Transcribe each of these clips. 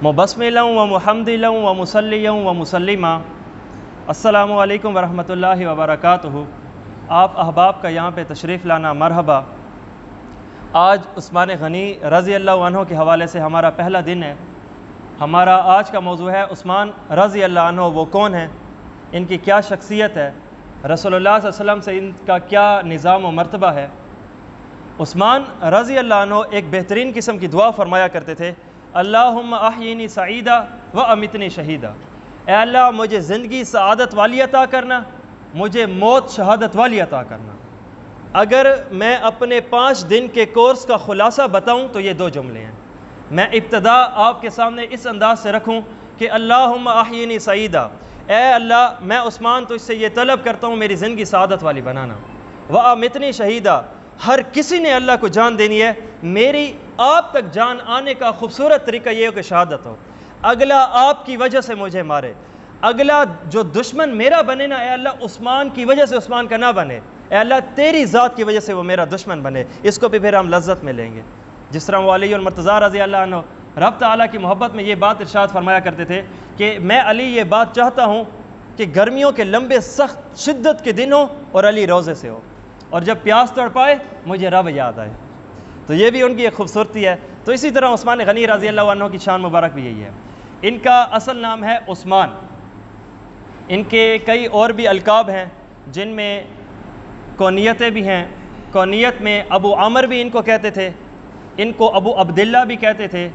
مبسملا و محمدلا و مسلیا و مسلما۔ السلام علیکم ورحمۃ اللہ وبرکاتہ۔ آپ احباب کا یہاں پہ تشریف لانا مرحبا۔ آج عثمان غنی رضی اللہ عنہ کے حوالے سے ہمارا پہلا دن ہے۔ ہمارا آج کا موضوع ہے عثمان رضی اللہ عنہ وہ کون ہیں، ان کی کیا شخصیت ہے، رسول اللہ صلی اللہ علیہ وسلم سے ان کا کیا نظام و مرتبہ ہے۔ عثمان رضی اللہ عنہ ایک بہترین قسم کی دعا فرمایا کرتے تھے، اللہم احیینی سعیدہ و امتنی شہیدہ۔ اے اللہ مجھے زندگی سعادت والی عطا کرنا، مجھے موت شہادت والی عطا کرنا۔ اگر میں اپنے 5 دن کے کورس کا خلاصہ بتاؤں تو یہ 2 جملے ہیں۔ میں ابتدا آپ کے سامنے اس انداز سے رکھوں کہ اللہم احیینی سعیدہ، اے اللہ میں عثمان تو اس سے یہ طلب کرتا ہوں میری زندگی سعادت والی بنانا۔ و امتنی شہیدہ، ہر کسی نے اللہ کو جان دینی ہے، میری آپ تک جان آنے کا خوبصورت طریقہ یہ ہو کہ شہادت ہو، اگلا آپ کی وجہ سے مجھے مارے، اگلا جو دشمن میرا بنے نا، اے اللہ عثمان کی وجہ سے عثمان کا نہ بنے، اے اللہ تیری ذات کی وجہ سے وہ میرا دشمن بنے۔ اس کو بھی پھر ہم لذت میں لیں گے۔ جس طرح وہ علی المرتضیٰ رضی اللہ عنہ رب تعالیٰ کی محبت میں یہ بات ارشاد فرمایا کرتے تھے کہ میں علی یہ بات چاہتا ہوں کہ گرمیوں کے لمبے سخت شدت کے دن ہو اور علی روزے سے ہو، اور جب پیاس تڑ پائے مجھے رب یاد آئے۔ تو یہ بھی ان کی ایک خوبصورتی ہے۔ تو اسی طرح عثمان غنی رضی اللہ عنہ کی شان مبارک بھی یہی ہے۔ ان کا اصل نام ہے عثمان۔ ان کے کئی اور بھی القاب ہیں جن میں کونیتیں بھی ہیں۔ کونیت میں ابو عامر بھی ان کو کہتے تھے، ان کو ابو عبداللہ بھی کہتے تھے۔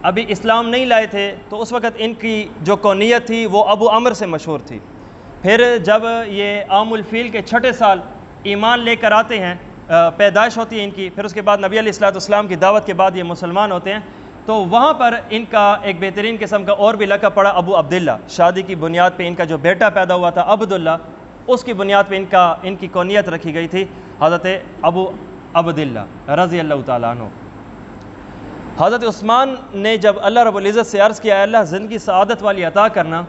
ابھی اسلام نہیں لائے تھے تو اس وقت ان کی جو کونیت تھی وہ ابو عامر سے مشہور تھی۔ پھر جب یہ عام الفیل کے 6 سال ایمان لے کر آتے ہیں، پیدائش ہوتی ہے ان کی، پھر اس کے بعد نبی علیہ الصلوۃ والسلام کی دعوت کے بعد یہ مسلمان ہوتے ہیں، تو وہاں پر ان کا ایک بہترین قسم کا اور بھی لقب پڑا ابو عبداللہ۔ شادی کی بنیاد پہ ان کا جو بیٹا پیدا ہوا تھا عبداللہ، اس کی بنیاد پہ ان کی کونیت رکھی گئی تھی حضرت ابو عبداللہ رضی اللہ تعالیٰ عنہ۔ حضرت عثمان نے جب اللہ رب العزت سے عرض کیا، اے اللہ زندگی سعادت والی عطا کرنا،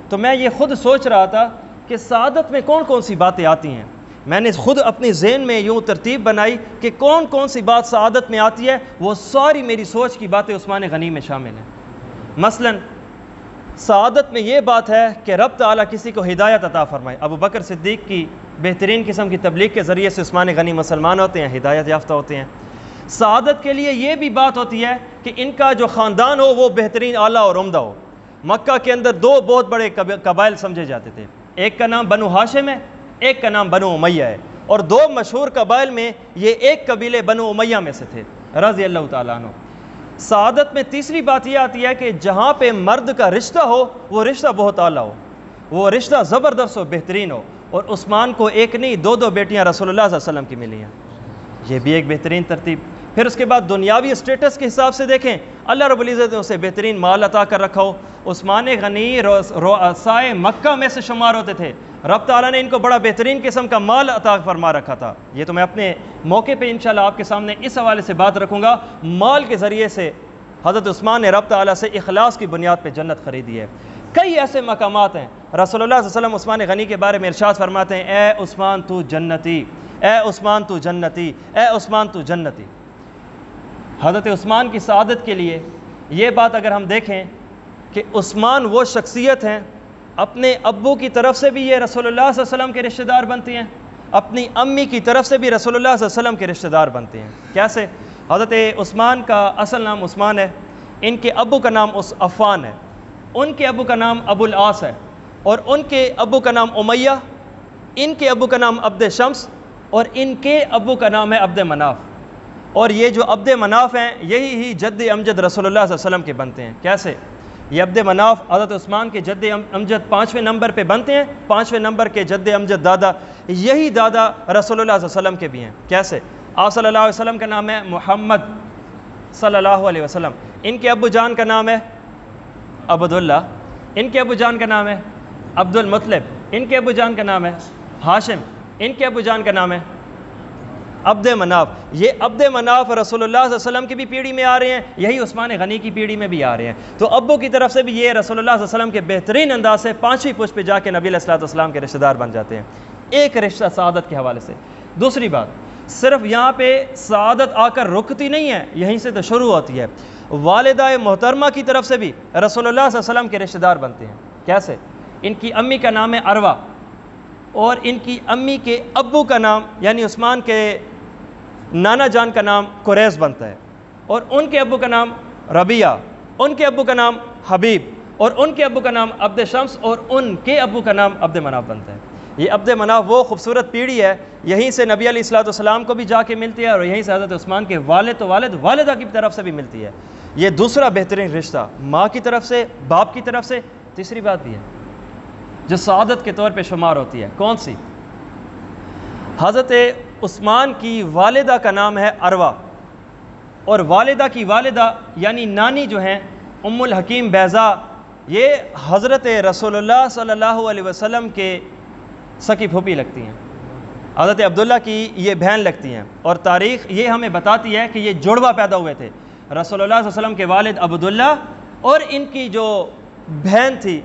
تو میں یہ خود سوچ رہا تھا کہ سعادت میں کون کون سی باتیں آتی ہیں۔ میں نے خود اپنی ذہن میں یوں ترتیب بنائی کہ کون کون سی بات سعادت میں آتی ہے، وہ ساری میری سوچ کی باتیں عثمان غنی میں شامل ہیں۔ مثلا سعادت میں یہ بات ہے کہ رب تعالیٰ کسی کو ہدایت عطا فرمائے۔ ابو بکر صدیق کی بہترین قسم کی تبلیغ کے ذریعے سے عثمان غنی مسلمان ہوتے ہیں، ہدایت یافتہ ہوتے ہیں۔ سعادت کے لیے یہ بھی بات ہوتی ہے کہ ان کا جو خاندان ہو وہ بہترین اعلیٰ اور عمدہ ہو۔ مکہ کے اندر 2 بہت بڑے قبائل سمجھے جاتے تھے، ایک کا نام بنو ہاشم ہے، ایک کا نام بنو امیہ ہے، اور 2 مشہور قبائل میں یہ ایک قبیلے بنو امیہ میں سے تھے رضی اللہ تعالیٰ عنہ۔ سعادت میں تیسری بات یہ آتی ہے کہ جہاں پہ مرد کا رشتہ ہو وہ رشتہ بہت اعلیٰ ہو، وہ رشتہ زبردست و بہترین ہو، اور عثمان کو ایک نہیں 2 بیٹیاں رسول اللہ صلی اللہ علیہ وسلم کی ملی ہیں، یہ بھی ایک بہترین ترتیب۔ پھر اس کے بعد دنیاوی اسٹیٹس کے حساب سے دیکھیں، اللہ رب العزت نے اسے بہترین مال عطا کر رکھا ہو۔ عثمان غنی رؤسائے مکہ میں سے شمار ہوتے تھے، رب تعالیٰ نے ان کو بڑا بہترین قسم کا مال عطا فرما رکھا تھا۔ یہ تو میں اپنے موقع پہ انشاءاللہ آپ کے سامنے اس حوالے سے بات رکھوں گا۔ مال کے ذریعے سے حضرت عثمان نے رب تعالیٰ سے اخلاص کی بنیاد پہ جنت خریدی ہے۔ کئی ایسے مقامات ہیں رسول اللہ صلی اللہ علیہ وسلم عثمان غنی کے بارے میں ارشاد فرماتے ہیں، اے عثمان تو جنتی، اے عثمان تو جنتی، اے عثمان تو جنتی۔ حضرت عثمان کی سعادت کے لیے یہ بات اگر ہم دیکھیں کہ عثمان وہ شخصیت ہیں، اپنے ابو کی طرف سے بھی یہ رسول اللہ صلی اللہ علیہ وسلم کے رشتہ دار بنتے ہیں، اپنی امی کی طرف سے بھی رسول اللہ صلی اللہ علیہ وسلم کے رشتہ دار بنتے ہیں۔ کیسے؟ حضرت عثمان کا اصل نام عثمان ہے، ان کے ابو کا نام عفان ہے، ان کے ابو کا نام ابو العاص ہے، اور ان کے ابو کا نام امیہ، ان کے ابو کا نام عبد شمس، اور ان کے ابو کا نام ہے عبد مناف۔ اور یہ جو عبد مناف ہیں یہی ہی جد امجد رسول اللہ صلی اللہ علیہ وسلم کے بنتے ہیں۔ کیسے؟ یہ عبد مناف حضرت عثمان کے جد امجد 5ویں نمبر پہ بنتے ہیں، 5ویں نمبر کے جد امجد دادا، یہی دادا رسول اللہ صلی اللہ علیہ وسلم کے بھی ہیں۔ کیسے؟ آپ صلی اللہ علیہ وسلم کا نام ہے محمد صلی اللہ علیہ وسلم، ان کے ابو جان کا نام ہے عبداللہ، ان کے ابو جان کا نام ہے عبد المطلب، ان کے ابو جان کا نام ہے ہاشم، ان کے ابو جان کا نام ہے عبد مناف۔ یہ عبد مناف رسول اللہ صلی اللہ علیہ وسلم کی بھی پیڑھی میں آ رہے ہیں، یہی عثمان غنی کی پیڑھی میں بھی آ رہے ہیں۔ تو ابو کی طرف سے بھی یہ رسول اللہ صلی اللہ علیہ وسلم کے بہترین انداز سے 5ویں پشت پہ جا کے نبی علیہ الصلوۃ والسلام کے رشتہ دار بن جاتے ہیں۔ ایک رشتہ سعادت کے حوالے سے۔ دوسری بات، صرف یہاں پہ سعادت آ کر رکتی نہیں ہے، یہیں سے تو شروع ہوتی ہے۔ والدہ محترمہ کی طرف سے بھی رسول اللہ صلی اللہ علیہ وسلم کے رشتہ دار بنتے ہیں۔ کیسے؟ ان کی امی کا نام ہے عروہ، اور ان کی امی کے ابو کا نام یعنی عثمان کے نانا جان کا نام قریظ بنتا ہے، اور ان کے ابو کا نام ربیعہ، ان کے ابو کا نام حبیب، اور ان کے ابو کا نام عبد شمس، اور ان کے ابو کا نام عبد مناف بنتا ہے۔ یہ عبد مناف وہ خوبصورت پیڑھی ہے، یہیں سے نبی علیہ الصلوۃ والسلام کو بھی جا کے ملتی ہے، اور یہیں سے حضرت عثمان کے والد والدہ کی طرف سے بھی ملتی ہے۔ یہ دوسرا بہترین رشتہ ماں کی طرف سے، باپ کی طرف سے۔ تیسری بات بھی ہے جو سعادت کے طور پہ شمار ہوتی ہے، کون سی؟ حضرت عثمان کی والدہ کا نام ہے عروہ، اور والدہ کی والدہ یعنی نانی جو ہیں ام الحکیم بیضاء، یہ حضرت رسول اللہ صلی اللہ علیہ وسلم کے سکی پھوپھی لگتی ہیں، حضرت عبداللہ کی یہ بہن لگتی ہیں، اور تاریخ یہ ہمیں بتاتی ہے کہ یہ جڑواں پیدا ہوئے تھے، رسول اللہ صلی اللہ علیہ وسلم کے والد عبداللہ اور ان کی جو بہن تھی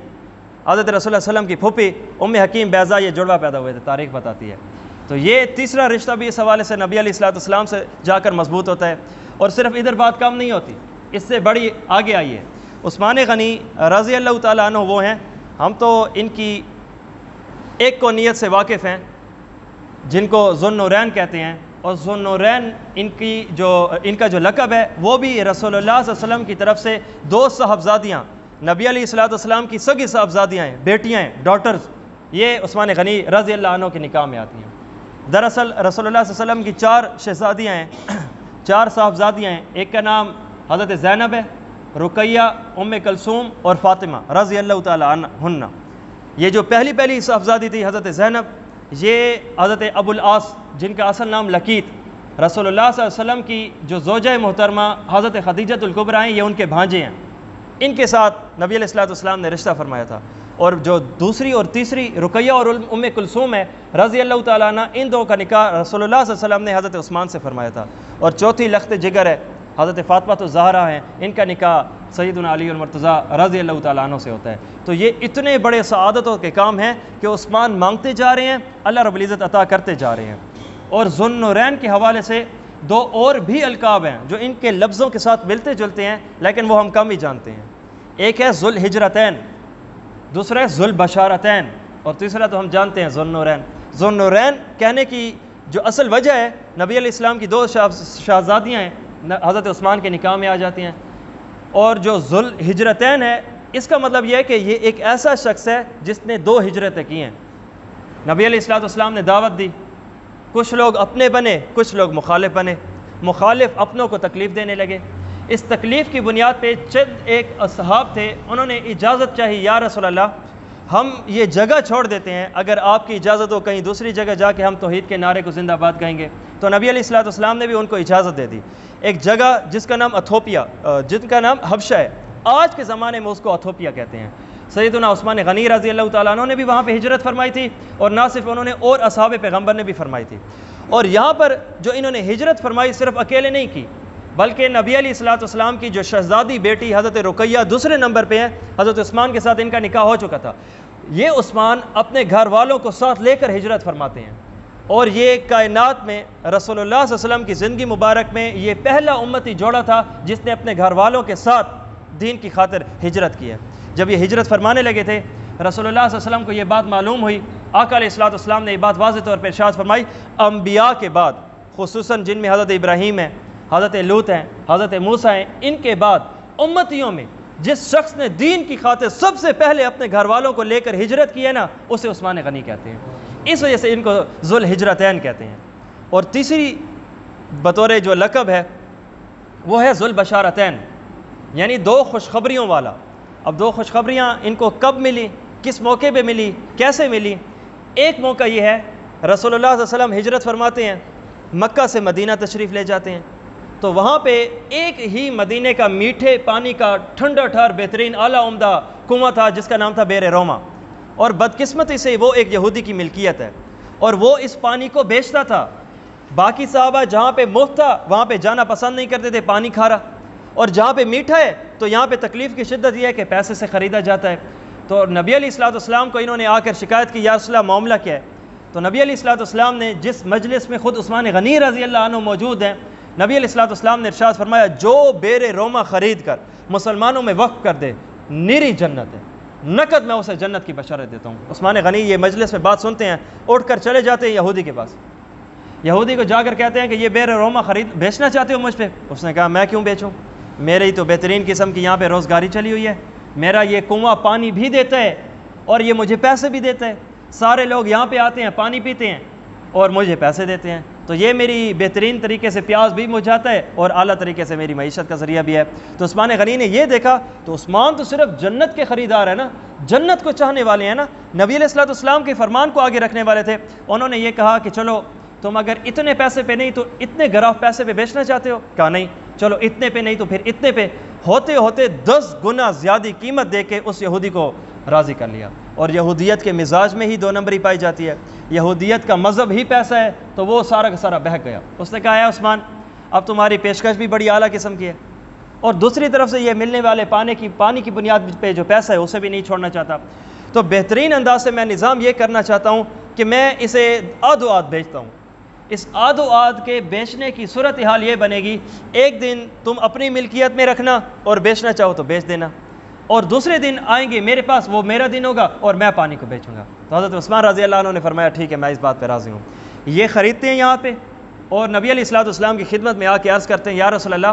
حضرت رسول اللہ صلی اللہ علیہ وسلم کی پھوپھی ام حکیم بیضاء، یہ جڑواں پیدا ہوئے تھے، تاریخ بتاتی ہے۔ تو یہ تیسرا رشتہ بھی اس حوالے سے نبی علیہ الصلوۃ والسلام سے جا کر مضبوط ہوتا ہے۔ اور صرف ادھر بات کم نہیں ہوتی، اس سے بڑی آگے آئی ہے۔ عثمان غنی رضی اللہ تعالیٰ عنہ وہ ہیں، ہم تو ان کی ایک کونیت سے واقف ہیں جن کو ذو النورین کہتے ہیں، اور ذو النورین ان کا جو لقب ہے وہ بھی رسول اللہ صلی اللہ علیہ وسلم کی طرف سے دو صاحبزادیاں نبی علیہ الصلوۃ والسلام کی سگی صاحبزادیاں ہیں، بیٹیاں ہیں، ڈاٹرز، یہ عثمان غنی رضی اللہ عنہ کے نکاح میں آتی ہیں۔ دراصل رسول اللہ صلی اللہ علیہ وسلم کی 4 شہزادیاں ہیں، 4 صاحبزادیاں ہیں، ایک کا نام حضرت زینب ہے، رقیہ، ام کلثوم اور فاطمہ رضی اللہ تعالی عنہن۔ یہ جو پہلی صاحبزادی تھی حضرت زینب، یہ حضرت ابو العاص جن کا اصل نام لقیت، رسول اللہ صلی اللہ علیہ وسلم کی جو زوجہ محترمہ حضرت خدیجہ الکبریٰ ہیں، یہ ان کے بھانجے ہیں، ان کے ساتھ نبی علیہ الصلوۃ والسلام نے رشتہ فرمایا تھا۔ اور جو دوسری اور تیسری رقیہ اور ام کلثوم ہے رضی اللہ تعالیٰ عنہ، ان دو کا نکاح رسول اللہ صلی اللہ علیہ وسلم نے حضرت عثمان سے فرمایا تھا۔ اور چوتھی لخت جگر ہے حضرت فاطمہ الزہرا ہیں، ان کا نکاح سیدنا علی المرتضیٰ رضی اللہ تعالیٰ عنہ سے ہوتا ہے۔ تو یہ اتنے بڑے سعادتوں کے کام ہیں کہ عثمان مانگتے جا رہے ہیں، اللہ رب العزت عطا کرتے جا رہے ہیں۔ اور ذو النورین کے حوالے سے 2 اور بھی القاب ہیں جو ان کے لفظوں کے ساتھ ملتے جلتے ہیں، لیکن وہ ہم کم ہی جانتے ہیں۔ ایک ہے ذو الہجرتین، دوسرا ہے ذو البشارتین، اور تیسرا تو ہم جانتے ہیں ذو النورین۔ ذو النورین کہنے کی جو اصل وجہ ہے، نبی علیہ السلام کی 2 شہزادیاں ہیں، حضرت عثمان کے نکاح میں آ جاتی ہیں۔ اور جو ذو الہجرتین ہے، اس کا مطلب یہ ہے کہ یہ ایک ایسا شخص ہے جس نے 2 ہجرتیں کی ہیں۔ نبی علیہ الصلوۃ والسلام نے دعوت دی، کچھ لوگ اپنے بنے، کچھ لوگ مخالف بنے، مخالف اپنوں کو تکلیف دینے لگے۔ اس تکلیف کی بنیاد پہ چند ایک اصحاب تھے، انہوں نے اجازت چاہی، یا رسول اللہ ہم یہ جگہ چھوڑ دیتے ہیں، اگر آپ کی اجازت ہو کہیں دوسری جگہ جا کے ہم توحید کے نعرے کو زندہ باد کہیں گے۔ تو نبی علیہ الصلوۃ والسلام نے بھی ان کو اجازت دے دی۔ ایک جگہ جس کا نام اتھوپیا، جن کا نام حبشہ ہے، آج کے زمانے میں اس کو اتھوپیا کہتے ہیں۔ سیدنا عثمان غنی رضی اللہ تعالیٰ عنہ نے بھی وہاں پہ ہجرت فرمائی تھی، اور نہ صرف انہوں نے اور اصحاب پیغمبر نے بھی فرمائی تھی۔ اور یہاں پر جو انہوں نے ہجرت فرمائی صرف اکیلے نہیں کی، بلکہ نبی علیہ الصلوۃ والسلام کی جو شہزادی بیٹی حضرت رقیہ دوسرے نمبر پہ ہے، حضرت عثمان کے ساتھ ان کا نکاح ہو چکا تھا۔ یہ عثمان اپنے گھر والوں کو ساتھ لے کر ہجرت فرماتے ہیں، اور یہ کائنات میں رسول اللہ صلی اللہ علیہ وسلم کی زندگی مبارک میں یہ پہلا امتی جوڑا تھا جس نے اپنے گھر والوں کے ساتھ دین کی خاطر ہجرت کی ہے۔ جب یہ ہجرت فرمانے لگے تھے، رسول اللہ صلی اللہ علیہ وسلم کو یہ بات معلوم ہوئی، آقا علیہ الصلوۃ والسلام نے یہ بات واضح طور پر ارشاد فرمائی، انبیاء کے بعد خصوصاً جن میں حضرت ابراہیم ہیں، حضرت لوط ہیں، حضرت موسیٰ ہیں، ان کے بعد امتیوں میں جس شخص نے دین کی خاطر سب سے پہلے اپنے گھر والوں کو لے کر ہجرت کی ہے نا، اسے عثمان غنی کہتے ہیں۔ اس وجہ سے ان کو ذو الہجرتین کہتے ہیں۔ اور تیسری بطور جو لقب ہے وہ ہے ذو البشارتین، یعنی 2 خوشخبریوں والا۔ اب 2 خوشخبریاں ان کو کب ملی، کس موقع پہ ملی، کیسے ملی؟ ایک موقع یہ ہے، رسول اللہ صلی اللہ علیہ وسلم ہجرت فرماتے ہیں، مکہ سے مدینہ تشریف لے جاتے ہیں، تو وہاں پہ ایک ہی مدینے کا میٹھے پانی کا ٹھنڈا ٹھار بہترین اعلیٰ عمدہ کنواں تھا جس کا نام تھا بئر روما، اور بدقسمتی سے وہ ایک یہودی کی ملکیت ہے، اور وہ اس پانی کو بیچتا تھا۔ باقی صحابہ جہاں پہ مفت تھا وہاں پہ جانا پسند نہیں کرتے تھے، پانی کھارا، اور جہاں پہ میٹھا ہے تو یہاں پہ تکلیف کی شدت یہ ہے کہ پیسے سے خریدا جاتا ہے۔ تو نبی علیہ الصلوۃ والسلام کو انہوں نے آ کر شکایت کی، یا رسول اللہ معاملہ کیا ہے؟ تو نبی علیہ الصلوۃ والسلام نے جس مجلس میں خود عثمان غنی رضی اللہ عنہ موجود ہیں، نبی علیہ السلام نے ارشاد فرمایا جو بیر روما خرید کر مسلمانوں میں وقف کر دے نیری جنت ہے، نقد میں اسے جنت کی بشارت دیتا ہوں۔ عثمان غنی یہ مجلس میں بات سنتے ہیں، اٹھ کر چلے جاتے ہیں یہودی کے پاس، یہودی کو جا کر کہتے ہیں کہ یہ بیر روما بیچنا چاہتے ہو مجھ پہ؟ اس نے کہا میں کیوں بیچوں، میرے ہی تو بہترین قسم کی یہاں پہ روزگاری چلی ہوئی ہے، میرا یہ کنواں پانی بھی دیتا ہے اور یہ مجھے پیسے بھی دیتا ہے، سارے لوگ یہاں پہ آتے ہیں پانی پیتے ہیں اور مجھے پیسے دیتے ہیں، تو یہ میری بہترین طریقے سے پیاس بھی بجھاتا ہے اور اعلیٰ طریقے سے میری معیشت کا ذریعہ بھی ہے۔ تو عثمان غنی نے یہ دیکھا، تو عثمان تو صرف جنت کے خریدار ہیں نا، جنت کو چاہنے والے ہیں نا، نبی علیہ السلام کے فرمان کو آگے رکھنے والے تھے۔ انہوں نے یہ کہا کہ چلو تم اگر اتنے پیسے پہ نہیں تو اتنے گراف پیسے پہ بیچنا چاہتے ہو؟ کہا نہیں، چلو اتنے پہ نہیں تو پھر اتنے پہ، ہوتے ہوتے 10 گنا زیادہ قیمت دے کے اس یہودی کو راضی کر لیا۔ اور یہودیت کے مزاج میں ہی 2 نمبری پائی جاتی ہے، یہودیت کا مذہب ہی پیسہ ہے، تو وہ سارا کا سارا بہک گیا۔ اس نے کہا اے عثمان اب تمہاری پیشکش بھی بڑی اعلیٰ قسم کی ہے، اور دوسری طرف سے یہ ملنے والے پانی کی بنیاد پہ جو پیسہ ہے اسے بھی نہیں چھوڑنا چاہتا، تو بہترین انداز سے میں نظام یہ کرنا چاہتا ہوں کہ میں اسے آدھ و آدھ بیچتا ہوں۔ اس آدھ و آدھ کے بیچنے کی صورتحال یہ بنے گی، ایک دن تم اپنی ملکیت میں رکھنا اور بیچنا چاہو تو بیچ دینا، اور دوسرے دن آئیں گے میرے پاس، وہ میرا دن ہوگا اور میں پانی کو بیچوں گا۔ تو حضرت عثمان رضی اللہ عنہ نے فرمایا ٹھیک ہے میں اس بات پہ راضی ہوں۔ یہ خریدتے ہیں یہاں پہ، اور نبی علیہ السلام کی خدمت میں آ کے عرض کرتے ہیں یا رسول اللہ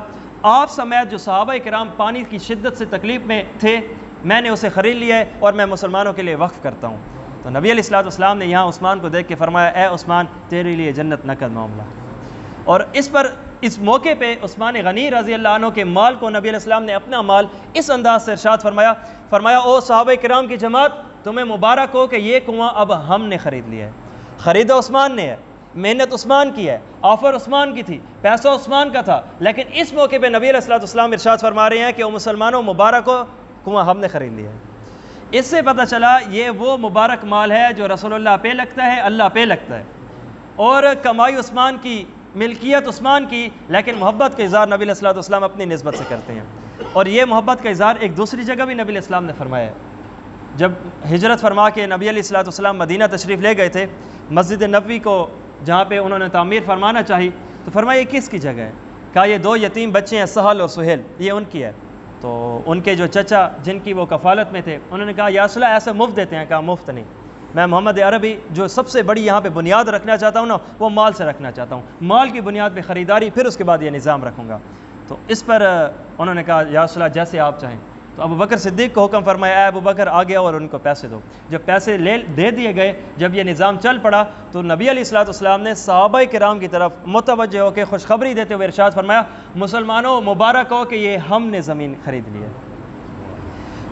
آپ سمیت جو صحابہ کرام پانی کی شدت سے تکلیف میں تھے میں نے اسے خرید لیا ہے اور میں مسلمانوں کے لیے وقف کرتا ہوں۔ تو نبی علیہ السلام نے یہاں عثمان کو دیکھ کے فرمایا اے عثمان تیرے لیے جنت نقد معاملہ۔ اور اس موقع پہ عثمان غنی رضی اللہ عنہ کے مال کو نبی علیہ السلام نے اپنا مال اس انداز سے ارشاد فرمایا او صحابہ کرام کی جماعت تمہیں مبارک ہو کہ یہ کنواں اب ہم نے خرید لیا ہے، خریدا عثمان نے ہے، محنت عثمان کی ہے، آفر عثمان کی تھی، پیسہ عثمان کا تھا، لیکن اس موقع پہ نبی علیہ السلام ارشاد فرما رہے ہیں کہ او مسلمانوں مبارک ہو کنواں ہم نے خرید لیا ہے۔ اس سے پتہ چلا یہ وہ مبارک مال ہے جو رسول اللہ پہ لگتا ہے، اللہ پہ لگتا ہے، اور کمائی عثمان کی، ملکیت عثمان کی، لیکن محبت کا اظہار نبی علیہ السلام اپنی نسبت سے کرتے ہیں۔ اور یہ محبت کا اظہار ایک دوسری جگہ بھی نبی علیہ السلام نے فرمایا ہے۔ جب ہجرت فرما کے نبی علیہ السلام مدینہ تشریف لے گئے تھے، مسجد نبوی کو جہاں پہ انہوں نے تعمیر فرمانا چاہی تو فرمایا یہ کس کی جگہ ہے؟ کہا یہ 2 یتیم بچے ہیں سہل اور سہیل، یہ ان کی ہے۔ تو ان کے جو چچا جن کی وہ کفالت میں تھے انہوں نے کہا یا رسول اللہ ایسے مفت دیتے ہیں؟ کہا مفت نہیں، میں محمد عربی جو سب سے بڑی یہاں پہ بنیاد رکھنا چاہتا ہوں نا وہ مال سے رکھنا چاہتا ہوں، مال کی بنیاد پہ خریداری، پھر اس کے بعد یہ نظام رکھوں گا۔ تو اس پر انہوں نے کہا یا رسول اللہ جیسے آپ چاہیں۔ تو ابو بکر صدیق کو حکم فرمایا اے ابو بکر آ گیا اور ان کو پیسے دو۔ جب پیسے دے دیے گئے، جب یہ نظام چل پڑا تو نبی علیہ السلام نے صحابہ کرام کی طرف متوجہ ہو کے خوشخبری دیتے ہوئے ارشاد فرمایا مسلمانوں مبارک ہو کہ یہ ہم نے زمین خرید لی ہے۔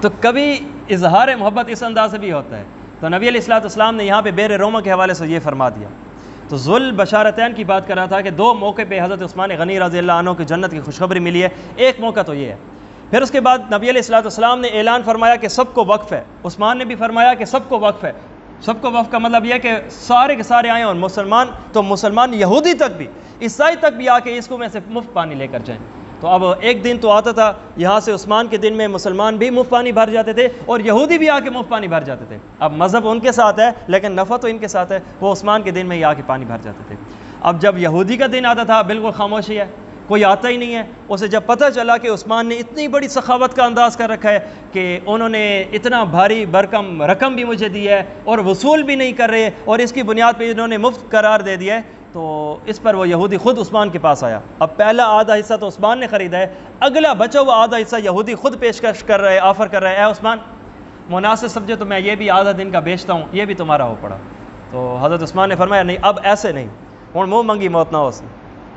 تو کبھی اظہار محبت اس انداز سے بھی ہوتا ہے۔ تو نبی علیہ السلام نے یہاں پہ بیر روما کے حوالے سے یہ فرما دیا۔ تو ذل بشارتین کی بات کر رہا تھا کہ 2 موقع پہ حضرت عثمان غنی رضی اللہ عنہ کی جنت کی خوشخبری ملی ہے۔ ایک موقع تو یہ ہے، پھر اس کے بعد نبی علیہ السلام نے اعلان فرمایا کہ سب کو وقف ہے، عثمان نے بھی فرمایا کہ سب کو وقف ہے۔ سب کو وقف کا مطلب یہ ہے کہ سارے کے سارے آئیں، اور مسلمان یہودی تک بھی، عیسائی تک بھی آ کے اس کو میں سے مفت پانی لے کر جائیں۔ تو اب ایک دن تو آتا تھا یہاں سے عثمان کے دن میں مسلمان بھی مفت پانی بھر جاتے تھے اور یہودی بھی آ کے مفت پانی بھر جاتے تھے۔ اب مذہب ان کے ساتھ ہے لیکن نفع تو ان کے ساتھ ہے، وہ عثمان کے دن میں ہی آ کے پانی بھر جاتے تھے۔ اب جب یہودی کا دن آتا تھا بالکل خاموشی ہے، کوئی آتا ہی نہیں ہے۔ اسے جب پتہ چلا کہ عثمان نے اتنی بڑی سخاوت کا انداز کر رکھا ہے کہ انہوں نے اتنا بھاری برکم رقم بھی مجھے دی ہے اور وصول بھی نہیں کر رہے اور اس کی بنیاد پہ انہوں نے مفت قرار دے دیا ہے، تو اس پر وہ یہودی خود عثمان کے پاس آیا۔ اب پہلا آدھا حصہ تو عثمان نے خریدا ہے، اگلا بچا ہوا آدھا حصہ یہودی خود پیشکش کر رہے، آفر کر رہے، اے عثمان مناسب سمجھے تو میں یہ بھی آدھا دن کا بیچتا ہوں، یہ بھی تمہارا ہو پڑا۔ تو حضرت عثمان نے فرمایا نہیں اب ایسے نہیں، ہوں منہ منگی موت نہ ہو سی۔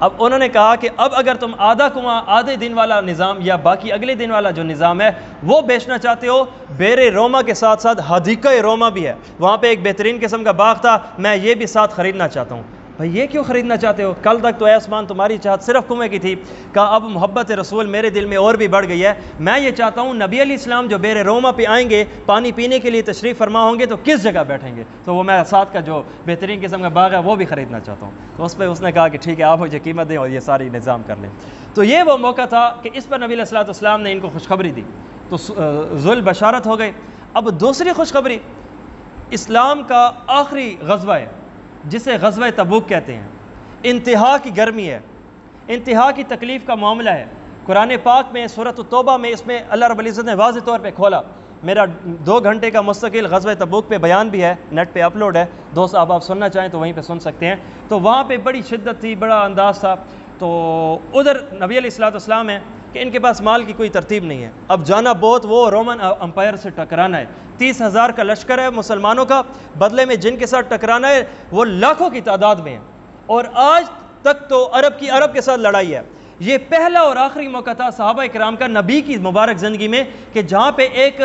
اب انہوں نے کہا کہ اب اگر تم آدھا کنواں آدھے دن والا نظام یا باقی اگلے دن والا جو نظام ہے وہ بیچنا چاہتے ہو، بیر روما کے ساتھ ساتھ حدیقہ روما بھی ہے، وہاں پہ ایک بہترین قسم کا باغ تھا، میں یہ بھی ساتھ خریدنا چاہتا ہوں۔ بھائی یہ کیوں خریدنا چاہتے ہو؟ کل تک تو اے عثمان تمہاری چاہت صرف کنویں کی تھی۔ کہا اب محبت رسول میرے دل میں اور بھی بڑھ گئی ہے، میں یہ چاہتا ہوں نبی علیہ السلام جو بیر روما پہ آئیں گے پانی پینے کے لیے تشریف فرما ہوں گے تو کس جگہ بیٹھیں گے، تو وہ میں ساتھ کا جو بہترین قسم کا باغ ہے وہ بھی خریدنا چاہتا ہوں۔ تو اس پہ اس نے کہا کہ ٹھیک ہے آپ مجھے قیمت دیں اور یہ ساری نظام کر لیں۔ تو یہ وہ موقع تھا کہ اس پر نبی علیہ السلام نے ان کو خوشخبری دی، تو ذل بشارت ہو گئے۔ اب دوسری خوشخبری، اسلام کا آخری غزوہ ہے جسے غزوہ تبوک کہتے ہیں، انتہا کی گرمی ہے، انتہا کی تکلیف کا معاملہ ہے۔ قرآن پاک میں سورۃ التوبہ میں اس میں اللہ رب العزت نے واضح طور پہ کھولا۔ میرا 2 گھنٹے کا مستقل غزوہ تبوک پہ بیان بھی ہے، نیٹ پہ اپلوڈ ہے، دوست آپ سننا چاہیں تو وہیں پہ سن سکتے ہیں۔ تو وہاں پہ بڑی شدت تھی، بڑا انداز تھا۔ تو ادھر نبی علیہ الصلوۃ والسلام ہے کہ ان کے پاس مال کی کوئی ترتیب نہیں ہے، اب جانا بہت وہ رومن امپائر سے ٹکرانا ہے، 30,000 کا لشکر ہے مسلمانوں کا، بدلے میں جن کے ساتھ ٹکرانا ہے وہ لاکھوں کی تعداد میں ہیں، اور آج تک تو عرب کے ساتھ لڑائی ہے۔ یہ پہلا اور آخری موقع تھا صحابہ کرام کا نبی کی مبارک زندگی میں کہ جہاں پہ ایک